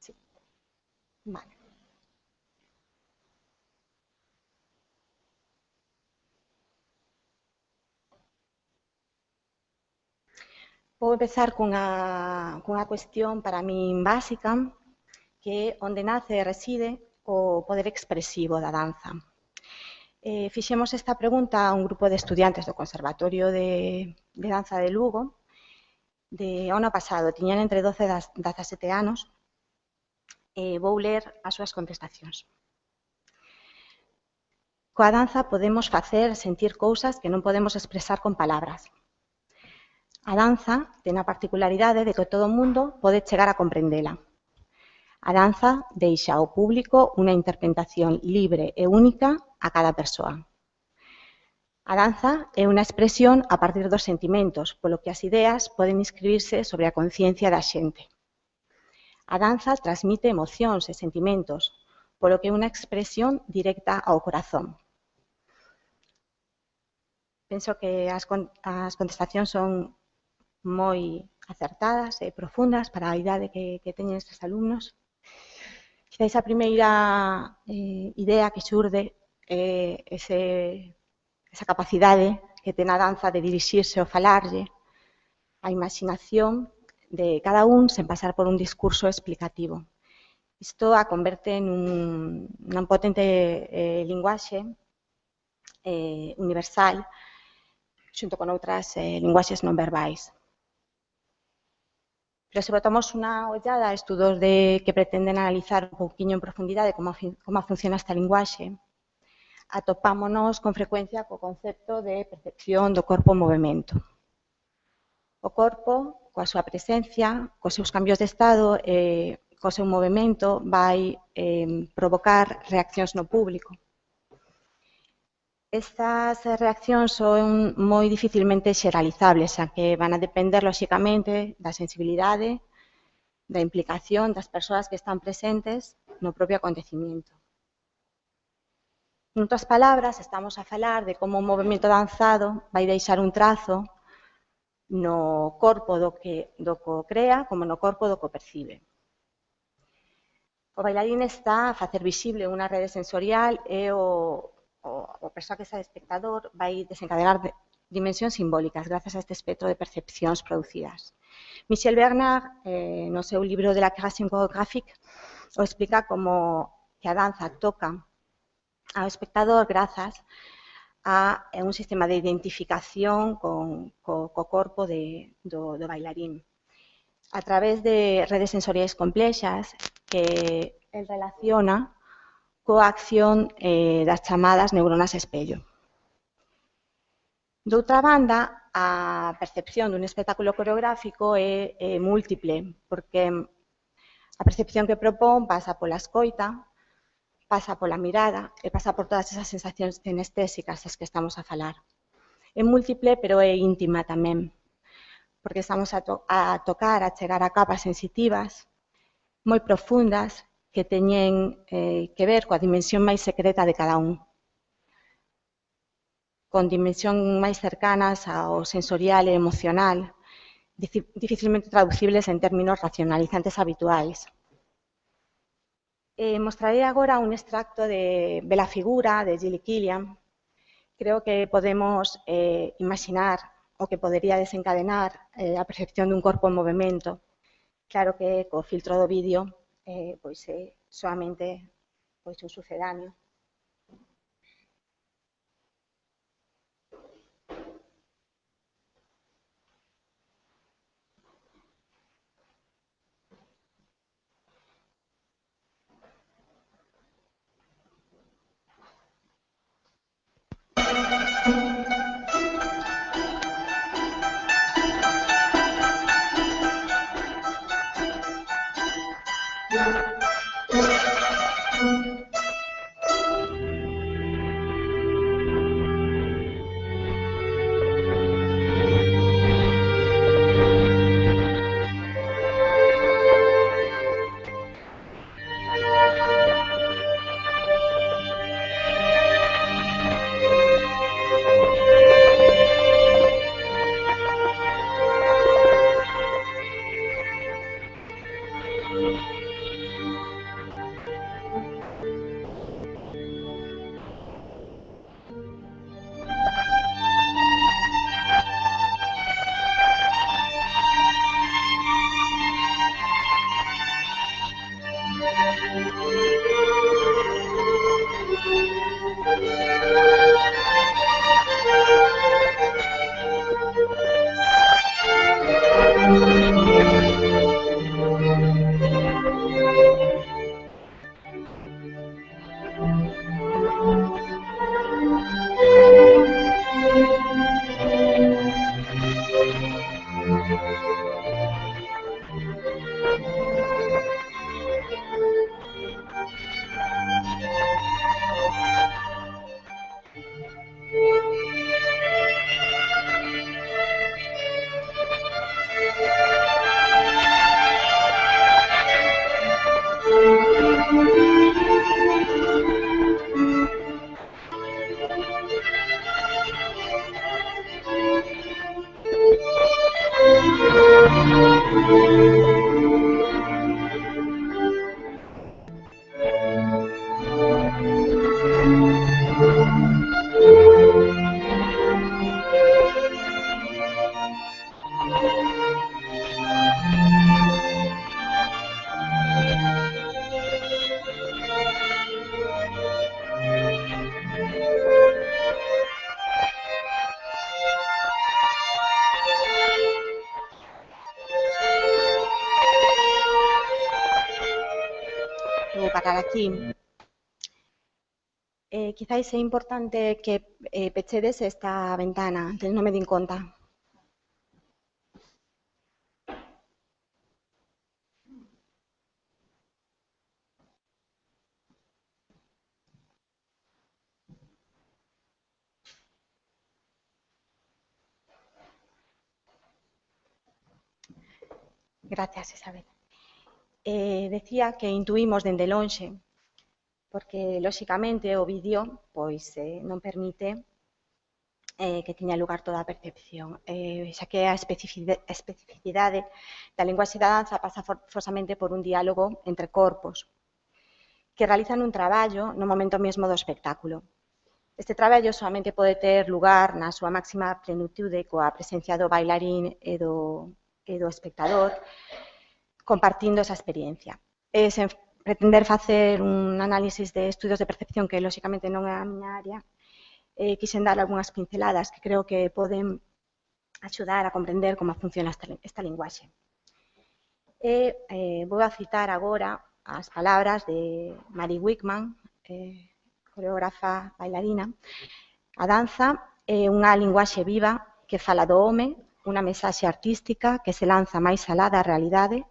Sí. Vale. Vou empezar cunha cuestión para min básica, que é onde nace e reside o poder expresivo da danza. Fixemos esta pregunta a un grupo de estudiantes do Conservatorio de Danza de Lugo de ano pasado, tiñan entre 12 e 17 anos, e vou ler as súas contestacións. Coa danza podemos facer sentir cousas que non podemos expresar con palabras. A danza ten a particularidade de que todo o mundo pode chegar a comprendela. A danza deixa ao público unha interpretación libre e única a cada persoa. A danza é unha expresión a partir dos sentimentos, polo que as ideas poden inscribirse sobre a conciencia da xente. A danza transmite emocións e sentimentos, polo que é unha expresión directa ao corazón. Penso que as contestacións son moi acertadas e profundas para a idade que teñen estes alumnos. Quizás a primeira idea que xurde é esa capacidade que ten a danza de dirixirse ou falarlle, a imaginación de cada un sen pasar por un discurso explicativo. Isto a converte nun potente linguaxe universal xunto con outras linguaxes non verbais. Pero se botamos unha ollada a estudos que pretenden analizar un pouquiño en profundidade como funciona esta linguaxe, atopámonos con frecuencia co concepto de percepción do corpo en movimento. O corpo, coa súa presencia, cos seus cambios de estado e co seu movimento, vai provocar reaccións no público. Estas reaccións son moi dificilmente xeralizables, xa que van a depender, lóxicamente, da sensibilidade, da implicación das persoas que están presentes no propio acontecimiento. En outras palabras, estamos a falar de como o movimento danzado vai deixar un trazo no corpo do que crea como no corpo do que percibe. O bailarín está a facer visible unha rede sensorial e o persoa que está de espectador vai desencadenar dimensións simbólicas grazas a este espectro de percepcións producidas. Michel Bernard, no seu libro de la création chorégraphique, o explica como que a danza toca ao espectador grazas a un sistema de identificación co corpo do bailarín. A través de redes sensoriais complexas que el relaciona coa acción das chamadas neuronas espello. Doutra banda, a percepción dun espectáculo coreográfico é múltiple, porque a percepción que propón pasa pola escoita, pasa pola mirada e pasa por todas esas sensacións kinestésicas das que estamos a falar. É múltiple, pero é íntima tamén, porque estamos a tocar, a chegar a capas sensitivas moi profundas que teñen que ver coa dimensión máis secreta de cada un, con dimensión máis cercanas ao sensorial e emocional, dificilmente traducibles en términos racionalizantes habituais. Mostraré agora un extracto de Bela Figura, de Gilly Killian. Creo que podemos imaginar o que podería desencadenar a percepción dun corpo en movimento. Claro que co filtro do vídeo pois é soamente un sucedáneo. vou parar aquí. Quizáis é importante que pechedes esta ventana, non me din conta. Gracias, Isabel. Decía que intuímos dende lonxe, porque, lóxicamente, o vídeo pois, non permite que teña lugar toda a percepción, xa que a especificidade da linguaxe da danza pasa forzosamente por un diálogo entre corpos que realizan un traballo no momento mesmo do espectáculo. Este traballo solamente pode ter lugar na súa máxima plenitude coa presencia do bailarín e do espectador compartindo esa experiencia. Sen pretender facer un análisis de estudios de percepción, que lóxicamente non é a miña área, quixen dar algunhas pinceladas que creo que poden axudar a comprender como funciona esta linguaxe. Vou a citar agora as palabras de Mary Wickman, coreógrafa bailarina. A danza é unha linguaxe viva que fala do home, unha mensaxe artística que se lanza máis alá da realidade,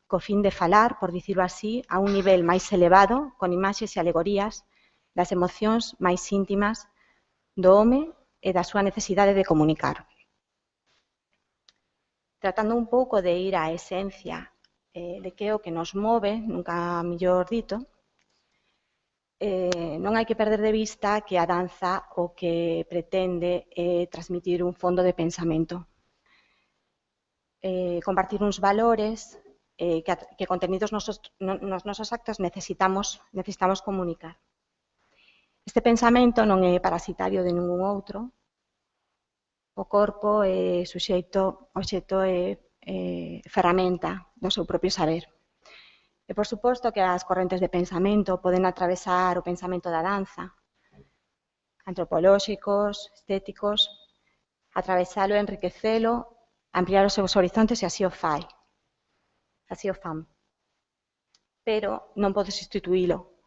co fin de falar, por dicirlo así, a un nivel máis elevado, con imaxes e alegorías das emocións máis íntimas do home e da súa necesidade de comunicar. Tratando un pouco de ir á esencia de que é o que nos move, nunca mellor dito, non hai que perder de vista que a danza o que pretende é transmitir un fondo de pensamento, compartir uns valores que contenidos nos nosos actos necesitamos comunicar. Este pensamento non é parasitario de ningún outro. O corpo é suxeito, obxecto e ferramenta do seu propio saber. E, por suposto, que as correntes de pensamento poden atravesar o pensamento da danza, antropolóxicos, estéticos, atravesalo, enriquecelo, ampliar os seus horizontes e así o fai. Así o fan. Pero non pode sustituílo,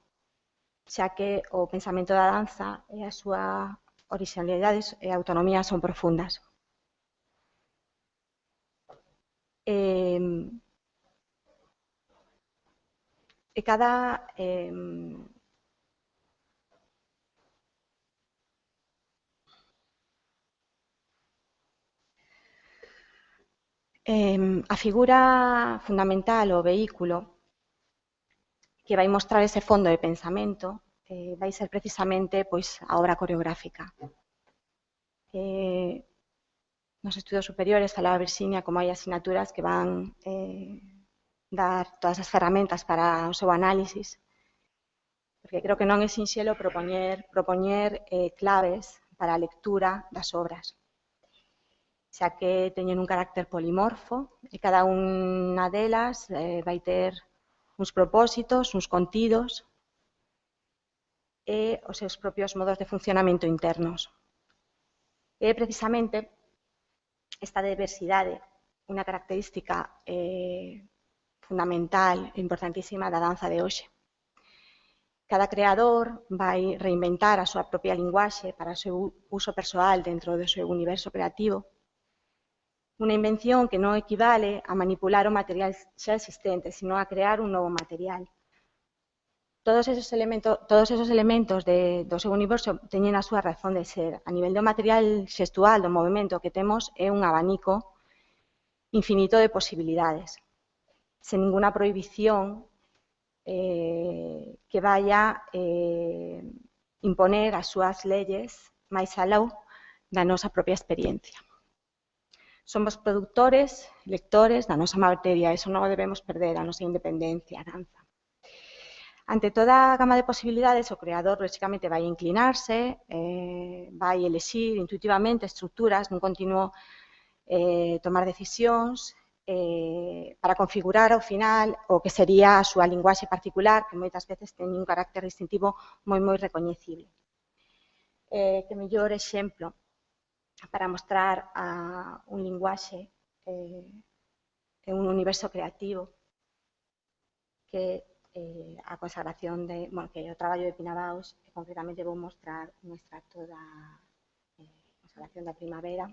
xa que o pensamento da danza e a súa originalidades e autonomía son profundas. E cada a figura fundamental, o vehículo, que vai mostrar ese fondo de pensamento, vai ser precisamente pois, a obra coreográfica. Nos estudios superiores falaba Virxinia como hai asignaturas que van dar todas as ferramentas para o seu análisis, porque creo que non é sinxelo propoñer claves para a lectura das obras, xa que teñen un carácter polimorfo e cada unha delas vai ter uns propósitos, uns contidos e os seus propios modos de funcionamento internos. É precisamente esta diversidade unha característica fundamental e importantísima da danza de hoxe. Cada creador vai reinventar a súa propia linguaxe para o seu uso persoal dentro do seu universo creativo. Unha invención que non equivale a manipular o material xa existente, sino a crear un novo material. Todos esos elementos do seu universo teñen a súa razón de ser. A nivel do material xestual, do movimento que temos, é un abanico infinito de posibilidades, sen ninguna prohibición que vaya imponer as súas leyes máis alá da nosa propia experiencia. Somos productores, lectores da nosa materia, eso non debemos perder, a nosa independencia, a danza. Ante toda a gama de posibilidades, o creador, lógicamente, vai inclinarse, vai elexir intuitivamente estruturas nun continuo tomar decisións para configurar ao final o que sería a súa linguaxe particular, que moitas veces ten un carácter distintivo moi recoñecible. Que mellor exemplo para mostrar un linguaxe e un universo creativo que a consagración que é o traballo de Pinabaos, e concretamente vou mostrar un extracto da consagración da primavera.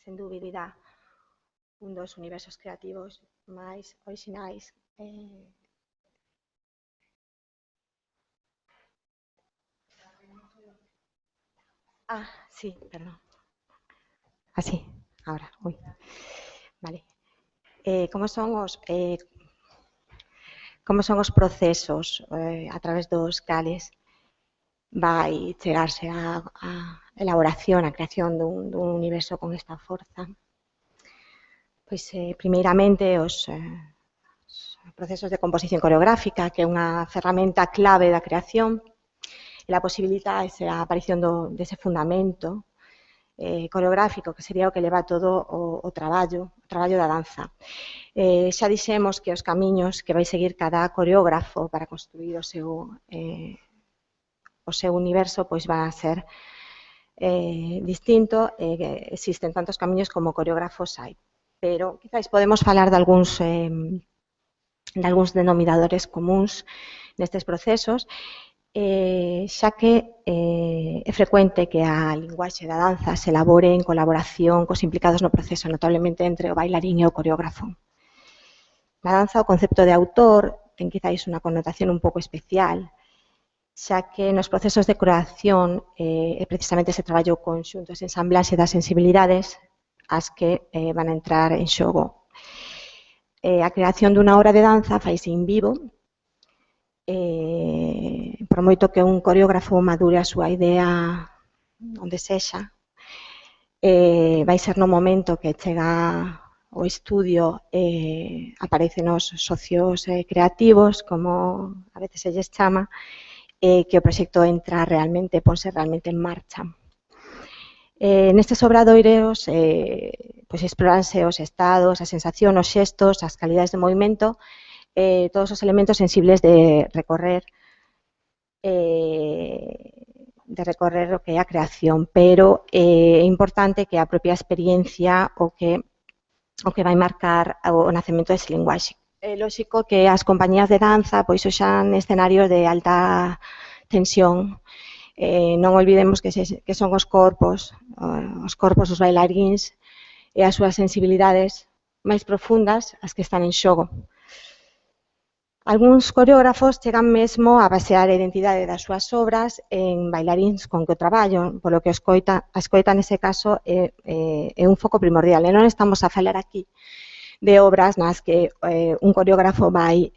Sen dúbida, un dos universos creativos máis orixinais. Sí, perdón. Así, ahora, vale. Como son os procesos a través dos cales vai chegarse a elaboración, a creación dun universo con esta forza? Pois, primeiramente, os procesos de composición coreográfica, que é unha ferramenta clave da creación, e a posibilidade esa aparición dese fundamento coreográfico, que sería o que leva todo o traballo da danza. Xa dixemos que os camiños que vai seguir cada coreógrafo para construir o seu universo pois van a ser distinto, existen tantos camiños como coreógrafos hai, pero quizáis podemos falar de algúns denominadores comuns nestes procesos, xa que é frecuente que a linguaxe da danza se elabore en colaboración cos implicados no proceso, notablemente entre o bailarín e o coreógrafo. Na danza, o concepto de autor ten quizáis unha connotación un pouco especial, xa que nos procesos de creación é precisamente ese traballo conxunto, ese ensamblaxe das sensibilidades as que van a entrar en xogo. A creación dunha obra de danza faise in vivo, por moito que un coreógrafo madure a súa idea onde sexa, vai ser no momento que chega o estudio aparecen os socios creativos, como a veces se lles chama, que o proxecto entra realmente, ponse realmente en marcha. Nestes obradoiros pois exploranse os estados, a sensación, os xestos, as calidades de movimento, todos os elementos sensibles de recorrer o que é a creación, pero é importante que a propia experiencia o que vai marcar o nacemento dese linguaxe. É lógico que as compañías de danza pois usan escenarios de alta tensión. Non olvidemos que son os corpos dos bailaríns e as súas sensibilidades máis profundas as que están en xogo. Algúns coreógrafos chegan mesmo a basear a identidade das súas obras en bailaríns con que o traballo, polo que a escoita nese caso é un foco primordial. E non estamos a falar aquí de obras nas que un coreógrafo vai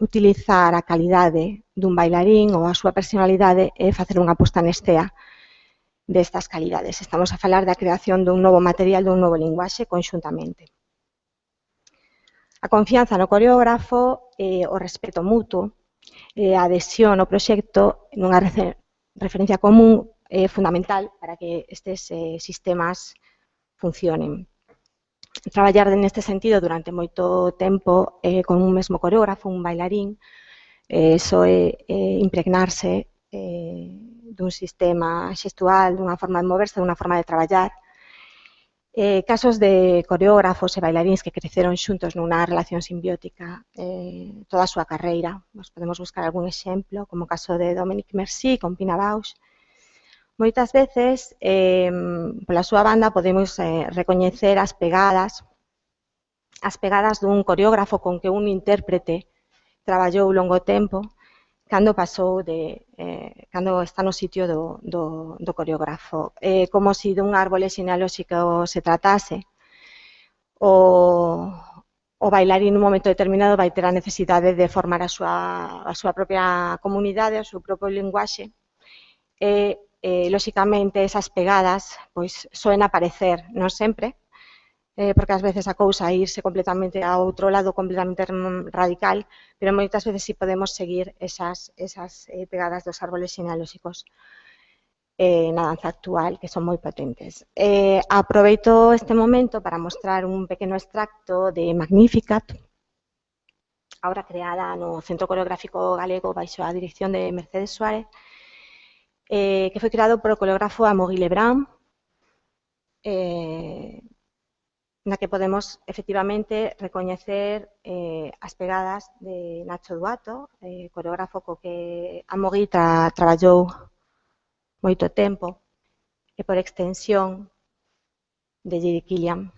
utilizar a calidade dun bailarín ou a súa personalidade e facer unha posta en escena. destas calidades. Estamos a falar da creación dun novo material, dun novo linguaxe conxuntamente. A confianza no coreógrafo, o respeto mutuo, a adhesión ao proxecto nunha referencia común é fundamental para que estes sistemas funcionen. Traballar neste sentido durante moito tempo con un mesmo coreógrafo, un bailarín, iso é impregnarse dun sistema xestual, dunha forma de moverse, dunha forma de traballar. Casos de coreógrafos e bailaríns que creceron xuntos nunha relación simbiótica toda a súa carreira. Nos podemos buscar algún exemplo, como o caso de Dominique Merci con Pina Bausch. Moitas veces, pola súa banda, podemos recoñecer as pegadas dun coreógrafo con que un intérprete traballou longo tempo cando pasou cando está no sitio do coreógrafo. Como se dun árbole xenealóxico se tratase. O bailarín nun momento determinado vai ter a necesidade de formar a súa propia comunidade, o seu propio linguaxe, e, lóxicamente, esas pegadas pois soen aparecer, non sempre, porque ás veces a cousa irse completamente a outro lado, completamente radical, pero moitas veces sí podemos seguir esas pegadas dos árboles xenealóxicos na danza actual, que son moi potentes. Aproveito este momento para mostrar un pequeno extracto de Magnificat, obra creada no Centro Coreográfico Galego baixo a dirección de Mercedes Suárez, que foi creado polo coreógrafo Amaury Lebrun, na que podemos efectivamente recoñecer as pegadas de Nacho Duato, coreógrafo co que Amaury traballou moito tempo, e por extensión de Jerry Killian.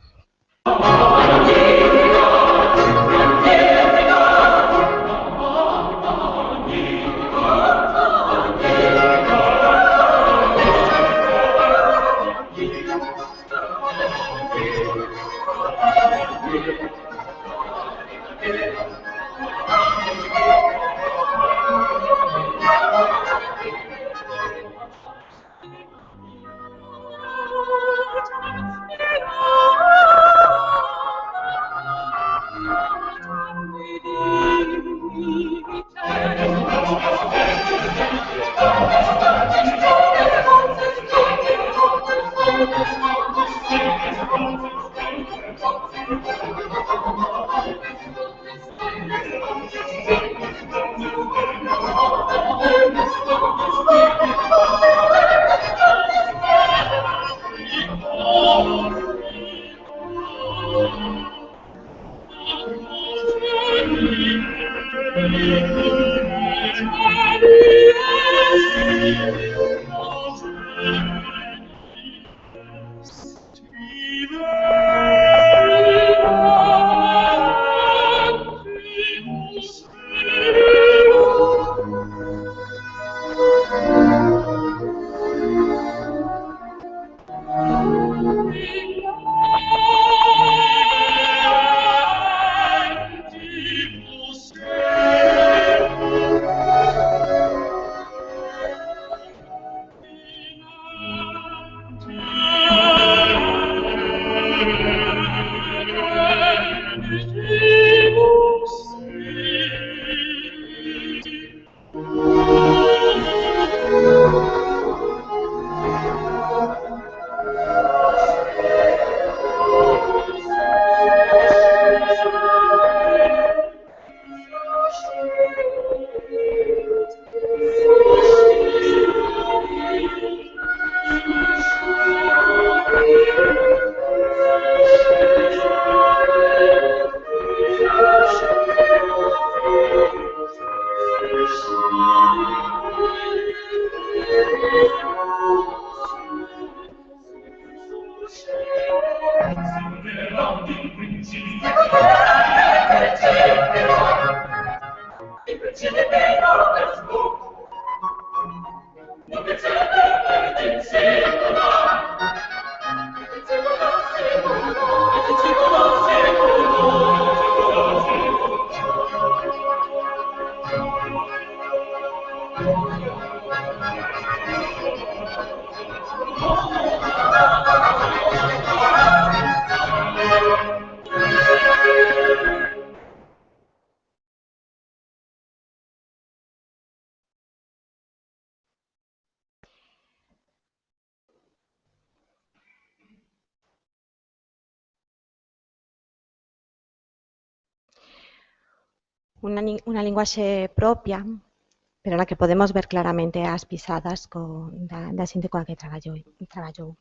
unha linguaxe propia, pero na que podemos ver claramente as pisadas da xente coa que traballou.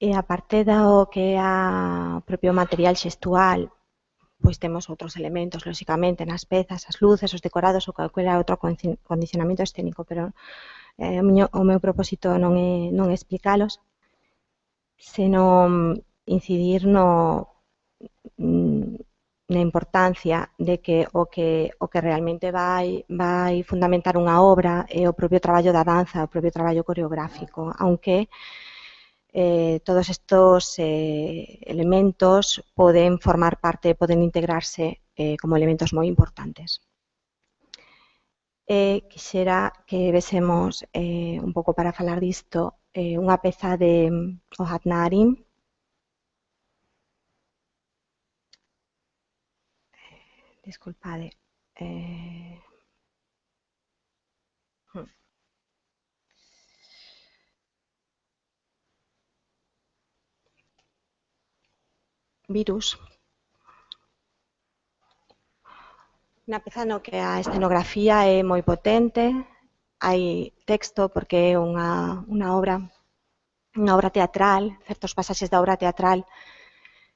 E a parte do que é o propio material xestual, pois temos outros elementos, lóxicamente, nas pezas, as luces, os decorados ou calquera outro condicionamento escénico, pero o meu propósito non é explicalos, senón incidir na importancia de que o que realmente vai fundamentar unha obra é o propio traballo da danza, o propio traballo coreográfico, aunque todos estos elementos poden formar parte, poden integrarse como elementos moi importantes. Quixera que vésemos un pouco para falar disto unha peza de Ohad Naharim, disculpade. Virus. Unha peza no que a escenografía é moi potente, hai texto porque é unha obra teatral, certos pasaxes da obra teatral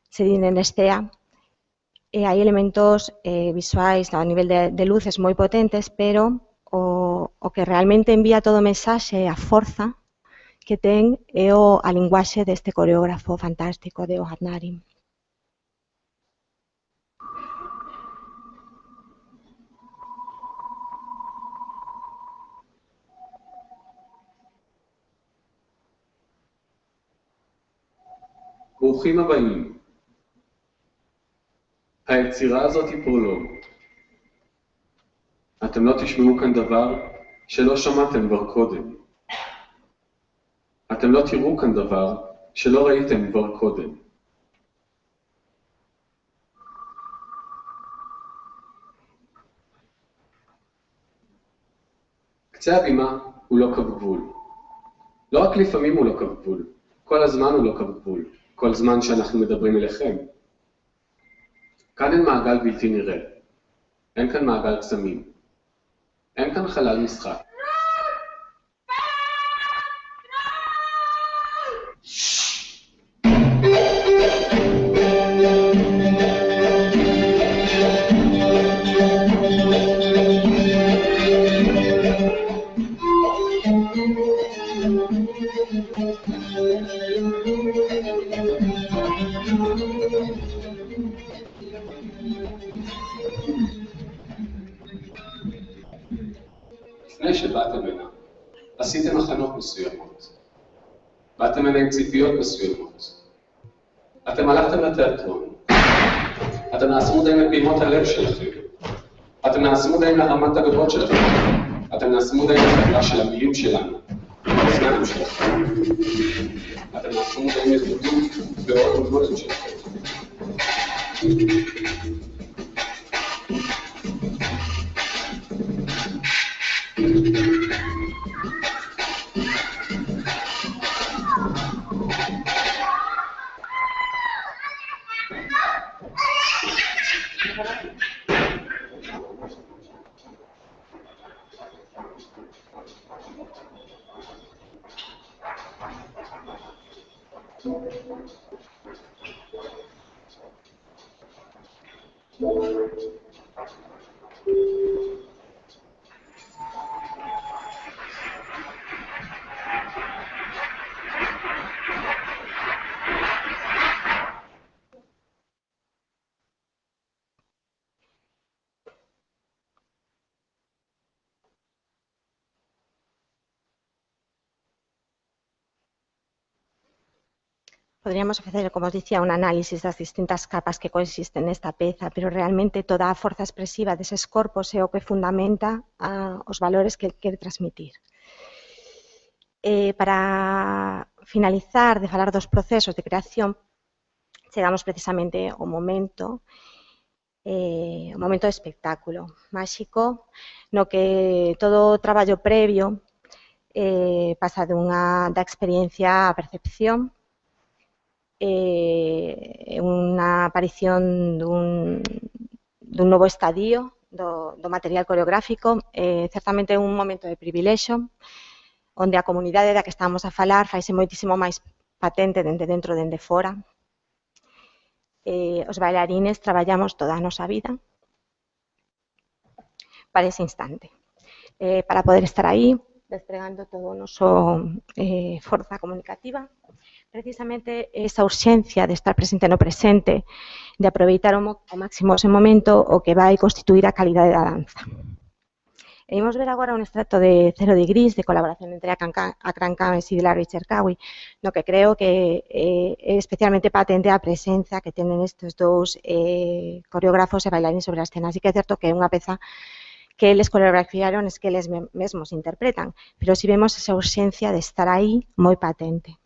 se din en escena, e hai elementos visuais a nivel de luces moi potentes, pero o que realmente envía todo o mensaxe, a forza que ten é a linguaxe deste coreógrafo fantástico de Ohad Naharim. ברוכים הבאים. היצירה הזאת היא פרולוג. אתם לא תשמעו כאן דבר שלא שמעתם כבר קודם. אתם לא תראו כאן דבר שלא ראיתם כבר קודם. קצה הבימה הוא לא קו גבול. לא רק לפעמים הוא לא קו גבול, כל הזמן הוא לא קו גבול. כל זמן שאנחנו מדברים אליכם. כאן אין מעגל בלתי נראה. אין כאן מעגל קסמים. אין כאן חלל משחק. לפני שבאתם הנה, עשיתם הכנות מסוימות. באתם הנה עם ציפיות מסוימות. אתם הלכתם לתיאטרון. אתם נעשו מודעים לפעימות הלב שלכם. אתם נעשו מודעים לרמת הגבות שלכם. אתם נעשו מודעים לחברה של המילים שלנו. לאוזניים שלכם. אתם נעשו מודעים לדודות באור וגודל שלכם. Podríamos facer, como os dicía, un análisis das distintas capas que coexisten nesta peza, pero realmente toda a forza expresiva deses corpos é o que fundamenta os valores que quere transmitir. Para finalizar de falar dos procesos de creación, chegamos precisamente ao momento de espectáculo máxico, no que todo o traballo previo pasa da experiencia á percepción, unha aparición dun novo estadio do material coreográfico, certamente é un momento de privilexio, onde a comunidade da que estamos a falar faise moitísimo máis patente dende dentro, dende fora. Os bailarines traballamos toda a nosa vida para ese instante, para poder estar aí, desplegando todo o noso forza comunicativa, precisamente esa urxencia de estar presente no presente, de aproveitar ao máximo ese momento o que vai constituir a calidade da danza. E imos ver agora un extracto de Cero de Gris, de colaboración entre Akram Kames e Dilar Cherkaoui, no que creo que é especialmente patente a presenza que tenen estes dous coreógrafos e bailarines sobre a escena. Así que é certo que é unha peza que eles coreografiaron, es que eles mesmos interpretan, pero si vemos esa urxencia de estar aí moi patente.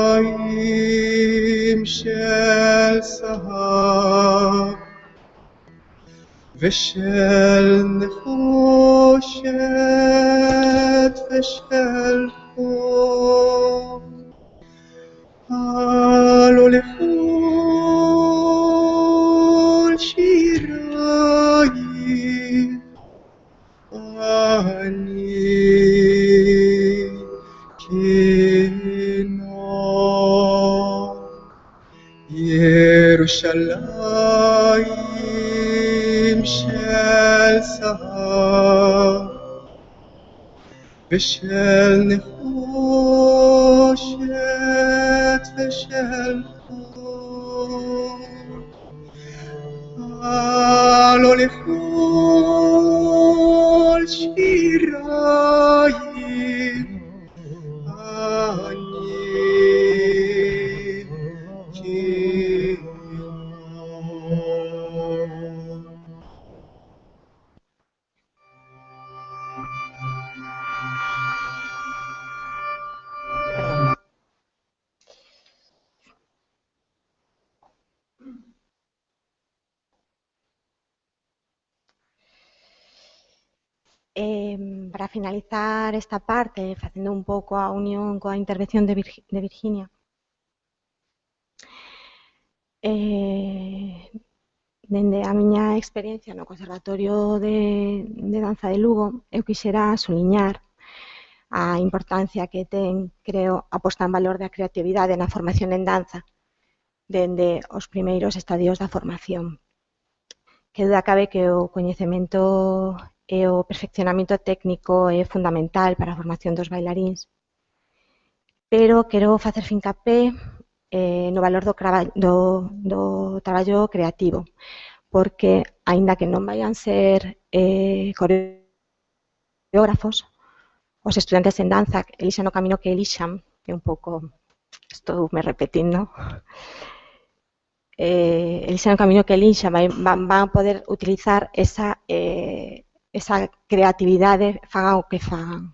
ירושלים של זהב ושל נחושת ושל חום, הלא לכל שירייך אני ירושלים של זהב ושל נחושת ושל חום, הלא לכל שירייך Para finalizar esta parte, facendo un pouco a unión coa intervención de Virginia, dende a miña experiencia no Conservatorio de Danza de Lugo, eu quixera suliñar a importancia que ten, creo, a posta en valor da creatividade na formación en danza dende os primeiros estadios da formación. Que duda cabe que o coñecemento e o perfeccionamento técnico é fundamental para a formación dos bailaríns, pero quero facer fincapé no valor do traballo creativo, porque, aínda que non vayan ser coreógrafos, os estudantes en danza elixan o camino que elixan, que un pouco, estou me repetindo, elixan o camino que elixan, van a poder utilizar esa creatividade, fagan o que fagan.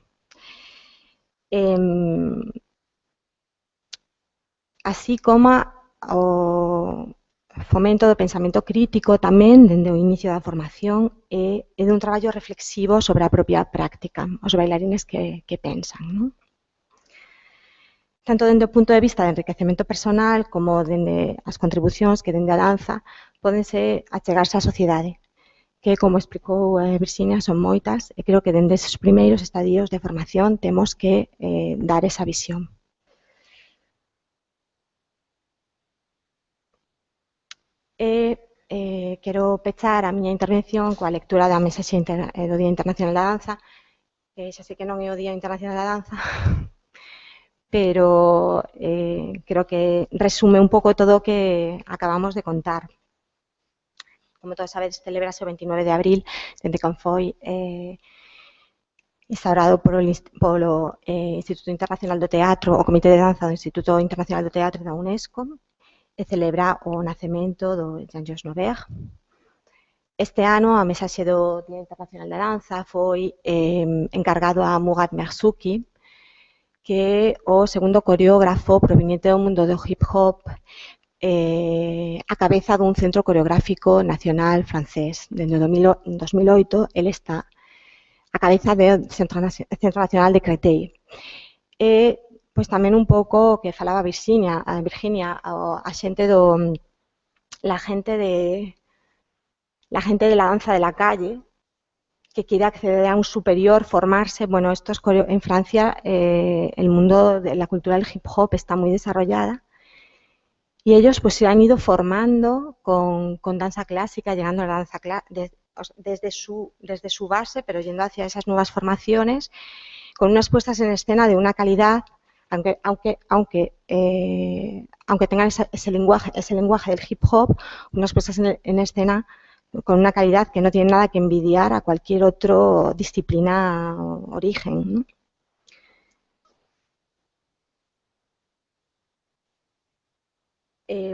Así como o fomento do pensamento crítico tamén dende o inicio da formación e dun traballo reflexivo sobre a propia práctica, os bailarines que pensan, non? Tanto dende o punto de vista de enriquecemento personal como dende as contribucións que dende a danza podense achegarse á sociedade, que, como explicou Virxinia, son moitas e creo que dende esos primeiros estadios de formación temos que dar esa visión. Quero pechar a miña intervención coa lectura da mensaxe do Día Internacional da Danza, que xa sei que non é o Día Internacional da Danza, pero creo que resume un pouco todo o que acabamos de contar. Como todos sabedes, celebrase o 29 de abril, dende que foi instaurado polo Instituto Internacional do Teatro, o Comité de Danza do Instituto Internacional do Teatro da UNESCO, e celebra o nacemento do Jean-Georges Noverre. Este ano, a mensaxe do Día Internacional da Danza foi encargado a Murat Merzouki, que é o segundo coreógrafo proveniente do mundo do hip-hop, a cabeza dun centro coreográfico nacional francés. Dende o 2008, ele está a cabeza do Centro Nacional de Créteil. E, pois, tamén un pouco o que falaba Virxinia, a xente la gente de la danza de la calle, que quiere acceder a un superior, formarse. Bueno, esto es en Francia, el mundo de la cultura del hip hop está muy desarrollada y ellos pues se han ido formando con danza clásica, llegando a la danza desde su base, pero yendo hacia esas nuevas formaciones, con unas puestas en escena de una calidad, aunque tengan ese lenguaje del hip hop, unas puestas en escena con una calidad que no tiene nada que envidiar a cualquier otra disciplina o origen, ¿no?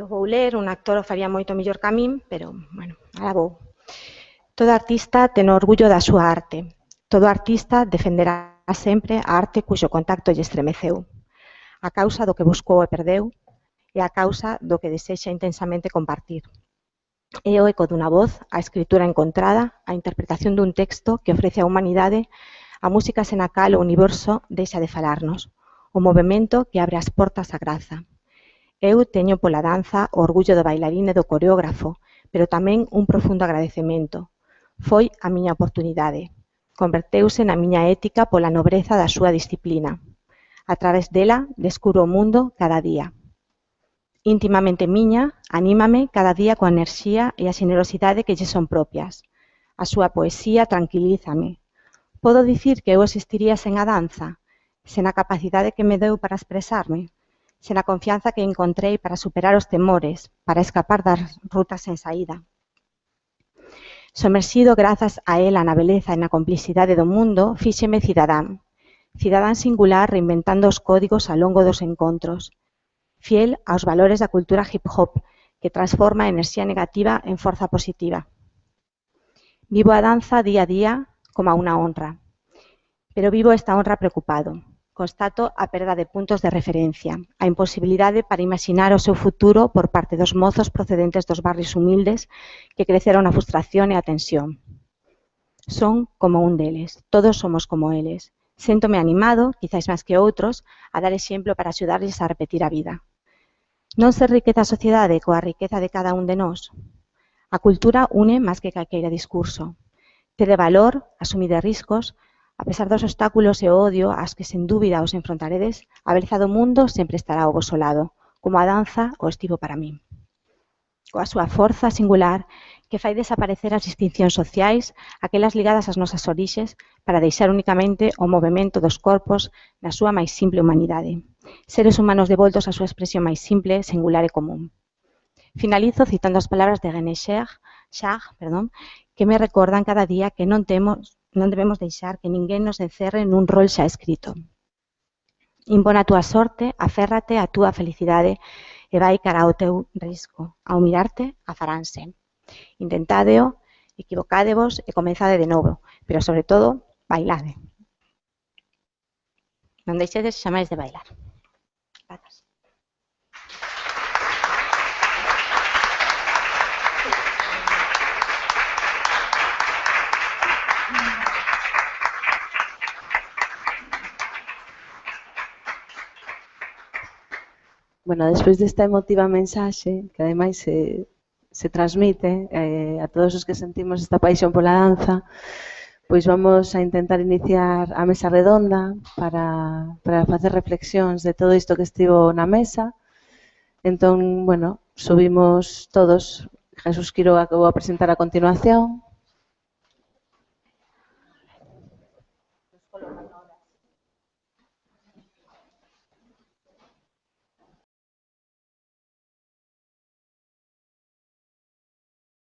Vou ler, un actor o faría moito mellor que a min, pero, bueno, ahora vou. Todo artista ten orgullo da súa arte. Todo artista defenderá sempre a arte cuxo contacto lle estremeceu, a causa do que buscou e perdeu e a causa do que desexa intensamente compartir. É o eco dunha voz, a escritura encontrada, a interpretación dun texto que ofrece á humanidade, a música sen a cal o universo deixa de falarnos, o movimento que abre as portas á graza. Eu teño pola danza o orgullo do bailarín e do coreógrafo, pero tamén un profundo agradecemento. Foi a miña oportunidade. Converteuse na miña ética pola nobreza da súa disciplina. A través dela descubro o mundo cada día. Íntimamente miña, anímame cada día coa enerxía e a xenerosidade que lle son propias. A súa poesía tranquilízame. Podo dicir que eu existiría sen a danza, sen a capacidade que me deu para expresarme, sen a confianza que encontrei para superar os temores, para escapar das rutas sen saída. Somerxido grazas a ela na beleza e na complicidade do mundo, fíxeme cidadán. Cidadán singular reinventando os códigos ao longo dos encontros. Fiel aos valores da cultura hip-hop, que transforma a enerxía negativa en forza positiva. Vivo a danza día a día como a unha honra, pero vivo esta honra preocupado. Constato a perda de puntos de referencia, a imposibilidade para imaginar o seu futuro por parte dos mozos procedentes dos barrios humildes que creceron a frustración e a tensión. Son como un deles, todos somos como eles. Séntome animado, quizáis máis que outros, a dar exemplo para axudarlles a repetir a vida. Non se enriquece a sociedade coa riqueza de cada un de nós. A cultura une máis que calqueira discurso. Tede valor, asumide riscos, a pesar dos obstáculos e o odio ás que sen dúbida os enfrontaredes, a beleza do mundo sempre estará ao voso lado, como a danza o estivo para min. Coa súa forza singular que fai desaparecer as distincións sociais, aquelas ligadas ás nosas orixes, para deixar únicamente o movimento dos corpos na súa máis simple humanidade. Seres humanos devoltos á súa expresión máis simple, singular e común. Finalizo citando as palabras de René Char, que me recordan cada día que non debemos deixar que ninguén nos encerre nun rol xa escrito. Impón a túa sorte, aférrate á túa felicidade e vai cara ao teu risco. Ao mirarte, afaranse. Intentádeo, equivocádevos e comenzade de novo, pero sobre todo, bailade. Non deixedes xa máis de bailar. Grazas. Bueno, despois desta emotiva mensaxe, que ademais se transmite a todos os que sentimos esta paixón pola danza, pois vamos a intentar iniciar a mesa redonda para facer reflexións de todo isto que estivo na mesa. Entón, bueno, subimos todos. Jesús Quiroga, que vou a presentar a continuación.